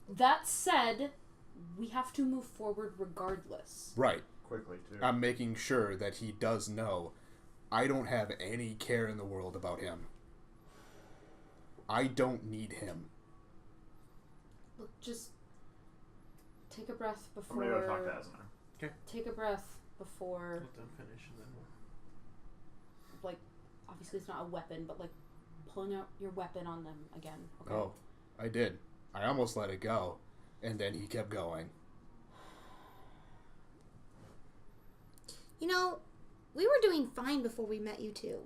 That said, we have to move forward regardless. Right. Quickly too. I'm making sure that he does know I don't have any care in the world about him. I don't need him. Look, just take a breath I'm before... gonna go talk to Azanar. Take a breath before... Let them finish and then we'll... like, obviously it's not a weapon, but like pulling out your weapon on them again. Okay? Oh, I did. I almost let it go, and then he kept going. You know, we were doing fine before we met you two.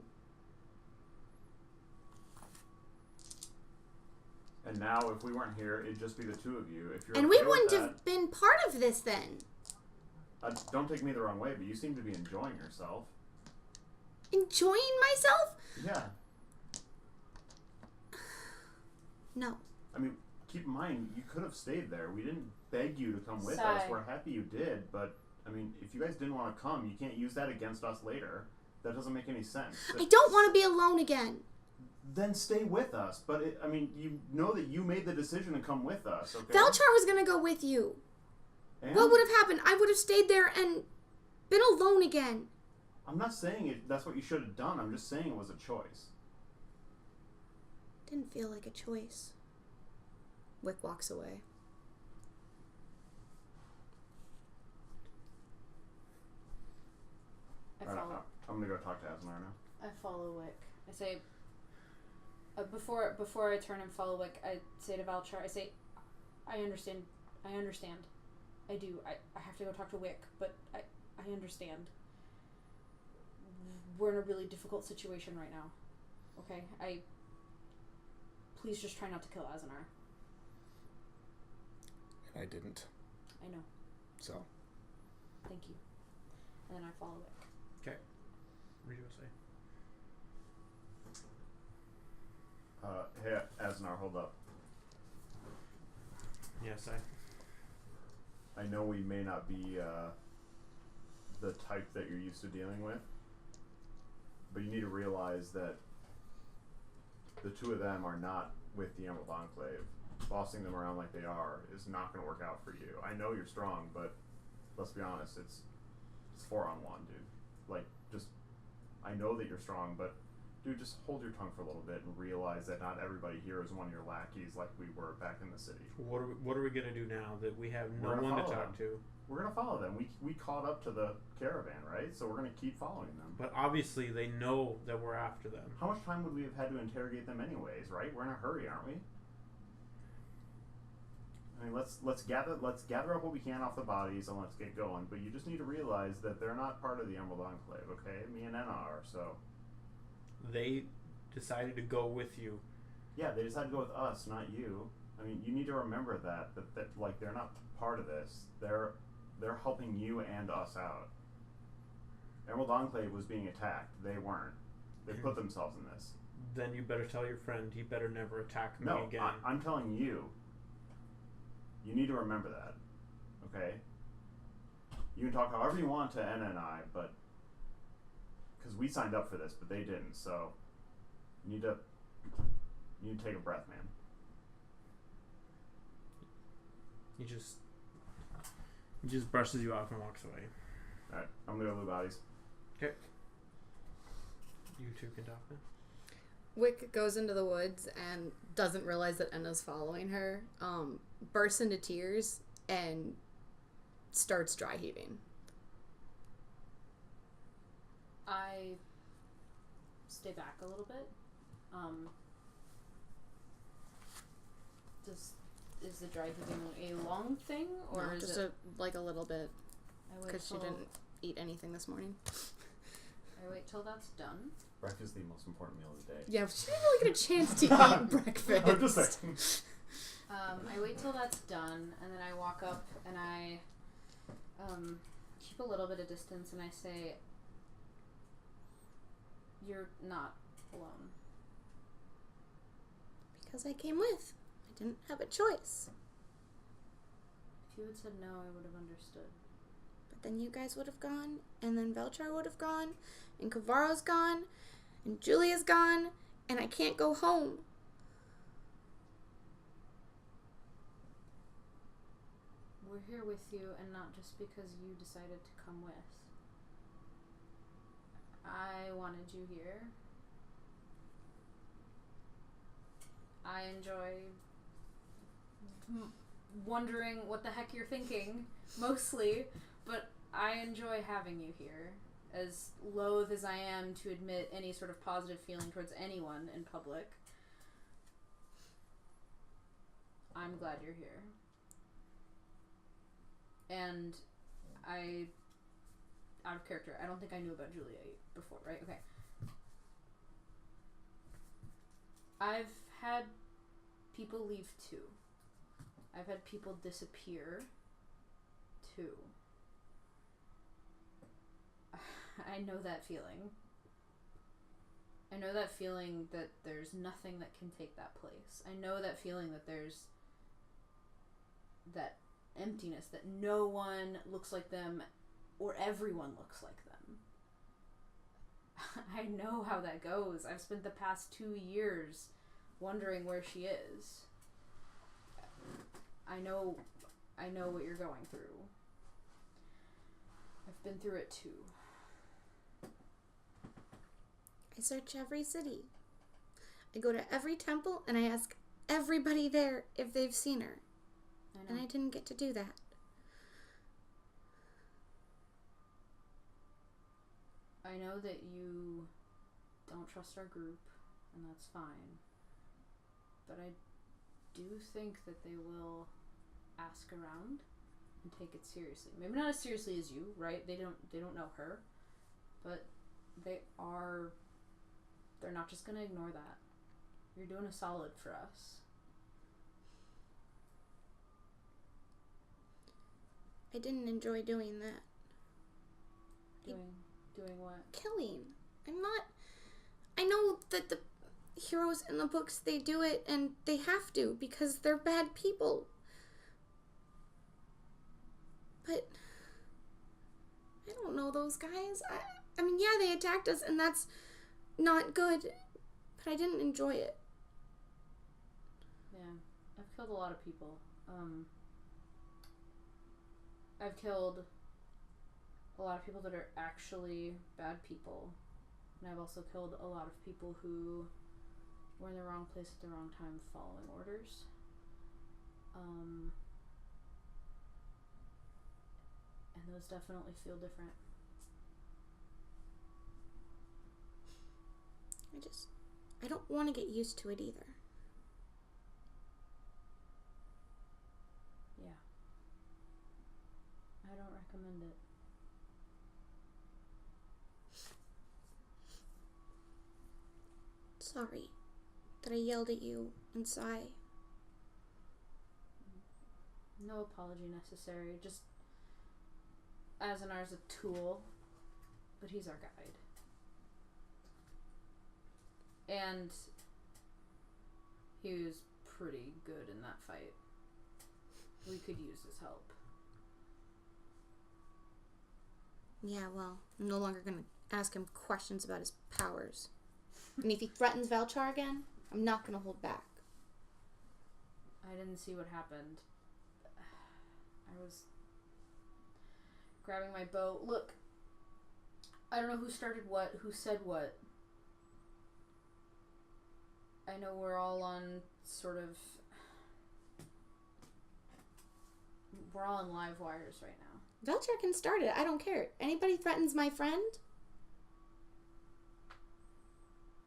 And now, if we weren't here, it'd just be the two of you. If you're And we okay with wouldn't that, have been part of this then. don't take me the wrong way, but you seem to be enjoying yourself. Enjoying myself? Yeah. No. I mean, keep in mind, you could have stayed there. We didn't beg you to come with Sigh. us. We're happy you did, but I mean, if you guys didn't want to come, you can't use that against us later. That doesn't make any sense. I don't want to be alone again. Then stay with us. But I mean, you know that you made the decision to come with us. Okay. Valchar was going to go with you. And What would have happened? I would have stayed there and been alone again. I'm not saying it. That's what you should have done. I'm just saying it was a choice. Didn't feel like a choice. Wick walks away. I Alright, follow. I'm gonna go talk to Azanar now. I follow Wick. I say, before I turn and follow Wick, I say to Valchar, I say, I understand. I do. I have to go talk to Wick, but I understand. we're in a really difficult situation right now. Okay? Please just try not to kill Azanar. And I didn't. I know. So. Thank you. And then I follow it. Okay. What do you say? Hey, Azanar, hold up. Yes, I know we may not be the type that you're used to dealing with, but you need to realize that the two of them are not with the Emerald Enclave. Bossing them around like they are is not going to work out for you. I know you're strong, but let's be honest, it's 4-on-1, dude. Like, just, I know that you're strong, but dude, just hold your tongue for a little bit and realize that not everybody here is one of your lackeys like we were back in the city. What are we gonna do now that we have no We're gonna one to follow talk to? We're gonna follow them. We caught up to the caravan, right? So we're gonna keep following them. But obviously they know that we're after them. How much time would we have had to interrogate them anyways, right? We're in a hurry, aren't we? I mean, let's gather up what we can off the bodies and let's get going. But you just need to realize that they're not part of the Emerald Enclave, okay? Me and Enna are, so. They decided to go with you. Yeah, they decided to go with us, not you. I mean, you need to remember that like they're not part of this. They're helping you and us out. Emerald Enclave was being attacked. They weren't. They put themselves in this. Then you better tell your friend he better never attack me again. No, I'm telling you. You need to remember that. Okay? You can talk however you want to Enna and I, but because we signed up for this, but they didn't. So you need to take a breath, man. He just brushes you off and walks away. All right, I'm gonna go to the bodies. Okay. You two can talk then. Wick goes into the woods and doesn't realize that Enna's following her, bursts into tears, and starts dry heaving. I stay back a little bit. Is the dry heaving a long thing, or No, is just it a little bit, I wait because she till- didn't eat anything this morning. I wait till that's done. Breakfast is the most important meal of the day. Yeah, she didn't really get a chance to eat breakfast. I'm just saying. I wait till that's done, and then I walk up and I keep a little bit of distance, and I say, "You're not alone." Because I came with. I didn't have a choice. If you had said no, I would have understood. But then you guys would have gone, and then Velchar would have gone, and Kavaro's gone, and Julia's gone, and I can't go home. We're here with you, and not just because you decided to come with. I wanted you here. I enjoy wondering what the heck you're thinking, mostly, but I enjoy having you here. As loath as I am to admit any sort of positive feeling towards anyone in public, I'm glad you're here. And out of character, I don't think I knew about Julia before, right? Okay. I've had people leave too. I've had people disappear too. I know that feeling. I know that feeling that there's nothing that can take that place. I know that feeling that there's that emptiness, that no one looks like them or everyone looks like them. I know how that goes. I've spent the past 2 years wondering where she is. I know what you're going through. I've been through it too. I search every city. I go to every temple and I ask everybody there if they've seen her. And I didn't get to do that. I know that you don't trust our group, and that's fine. But I do think that they will ask around and take it seriously. Maybe not as seriously as you, right? They don't know her, but they're not just gonna ignore that. You're doing a solid for us. I didn't enjoy doing that. Doing what? Killing. I know that the heroes in the books, they do it and they have to because they're bad people. But I don't know those guys. I mean, yeah, they attacked us and that's not good, but I didn't enjoy it. Yeah, I've killed a lot of people. I've killed a lot of people that are actually bad people. And I've also killed a lot of people who were in the wrong place at the wrong time following orders. And those definitely feel different. I don't want to get used to it either. Yeah. I don't recommend it. Sorry that I yelled at you and Sai. No apology necessary. Just Azanar's a tool, but he's our guide. And he was pretty good in that fight. We could use his help. Yeah, well, I'm no longer going to ask him questions about his powers. And if he threatens Valchar again, I'm not going to hold back. I didn't see what happened. I was grabbing my bow. Look, I don't know who started what, who said what. I know we're all on sort of... We're all on live wires right now. Valchar can start it. I don't care. Anybody threatens my friend,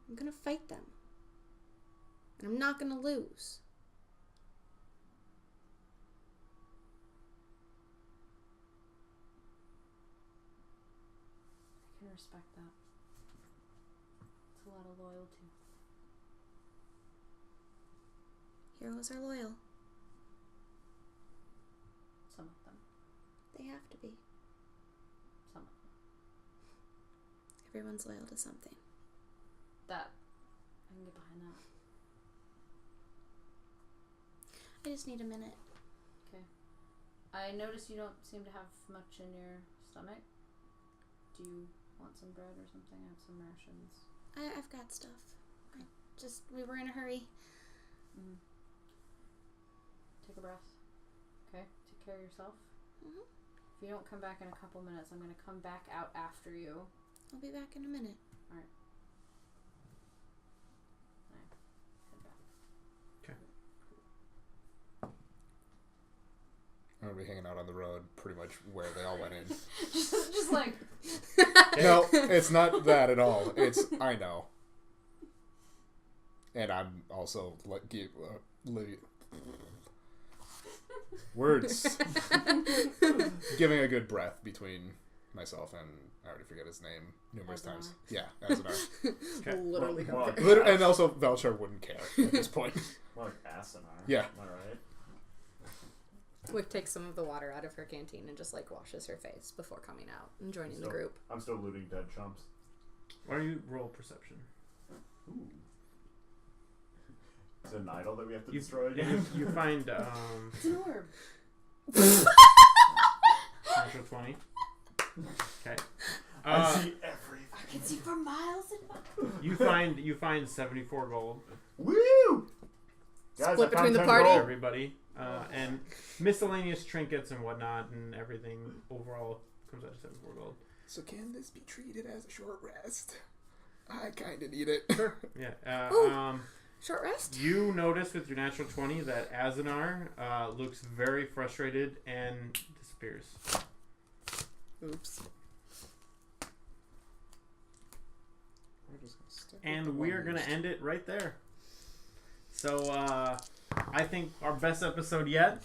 I'm gonna fight them. And I'm not gonna lose. I can respect that. It's a lot of loyalty. Heroes are loyal. Some of them. They have to be. Some of them. Everyone's loyal to something. That. I can get behind that. I just need a minute. Okay. I notice you don't seem to have much in your stomach. Do you want some bread or something? I have some rations. I've got stuff. We were in a hurry. Mm. Take a breath. Okay? Take care of yourself. Mm-hmm. If you don't come back in a couple minutes, I'm going to come back out after you. I'll be back in a minute. Alright. Alright. Head back. I'm gonna be hanging out on the road pretty much where they all went in. just like... No, it's not that at all. It's, I know. And I'm also, words. Giving a good breath between myself and, I already forget his name numerous times. Yeah, Azanar. Okay. Literally. And also, Valchar wouldn't care at this point. More like Asanar. Yeah. Am I right? Wick takes some of the water out of her canteen and just washes her face before coming out and joining the group. I'm still looting dead chumps. Why don't you roll perception? Ooh. Is it an idol that we have to destroy again? You find It's an orb. natural 20. Okay. I see everything. I can see for miles and miles. You find 74 gold. Woo! Guys, Split I found between the 10 party. gold. Everybody. And miscellaneous trinkets and whatnot, and everything overall comes out to 74 gold. So can this be treated as a short rest? I kind of need it. Sure. Yeah. Short rest? You notice with your natural 20 that Azanar looks very frustrated and disappears. Oops. And we are going to end it right there. So, I think our best episode yet.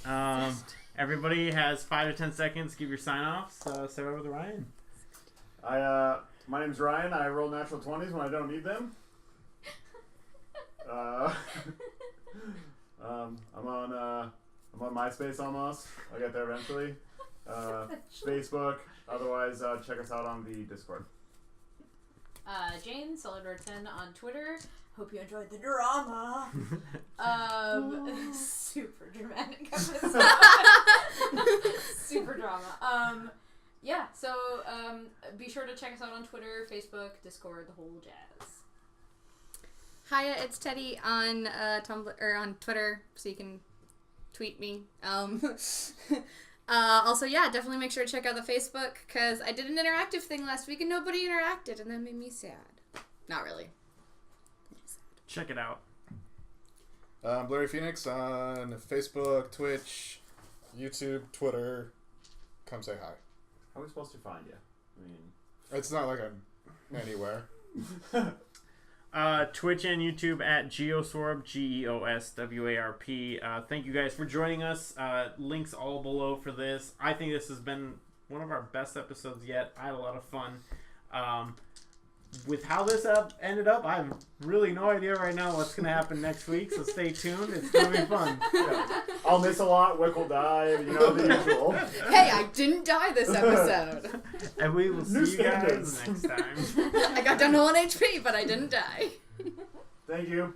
Everybody has 5 to 10 seconds. Give your sign-offs. Start over with Ryan. I My name's Ryan. I roll natural 20s when I don't need them. I'm on MySpace almost. I'll get there eventually. Facebook. Otherwise, check us out on the Discord. Jane, SolidWord10 on Twitter. Hope you enjoyed the drama. Super dramatic episode. Super drama. Yeah, so be sure to check us out on Twitter, Facebook, Discord, the whole jazz. Hiya, it's Teddy on Tumblr or on Twitter, so you can tweet me. Also, yeah, definitely make sure to check out the Facebook because I did an interactive thing last week and nobody interacted, and that made me sad. Not really. Check it out. Blurry Phoenix on Facebook, Twitch, YouTube, Twitter. Come say hi. How are we supposed to find you? I mean, It's not like I'm anywhere. Twitch and YouTube at Geoswarp, GEOSWARP. Thank you guys for joining us. Links all below for this. I think this has been one of our best episodes yet. I had a lot of fun. With how this ended up, I have really no idea right now what's going to happen next week, so stay tuned. It's going to be fun. yeah. I'll miss a lot. Wick will die. You know, the usual. Hey, I didn't die this episode. And we will New see you guys standards. next time. I got down to 1 HP, but I didn't die. Thank you.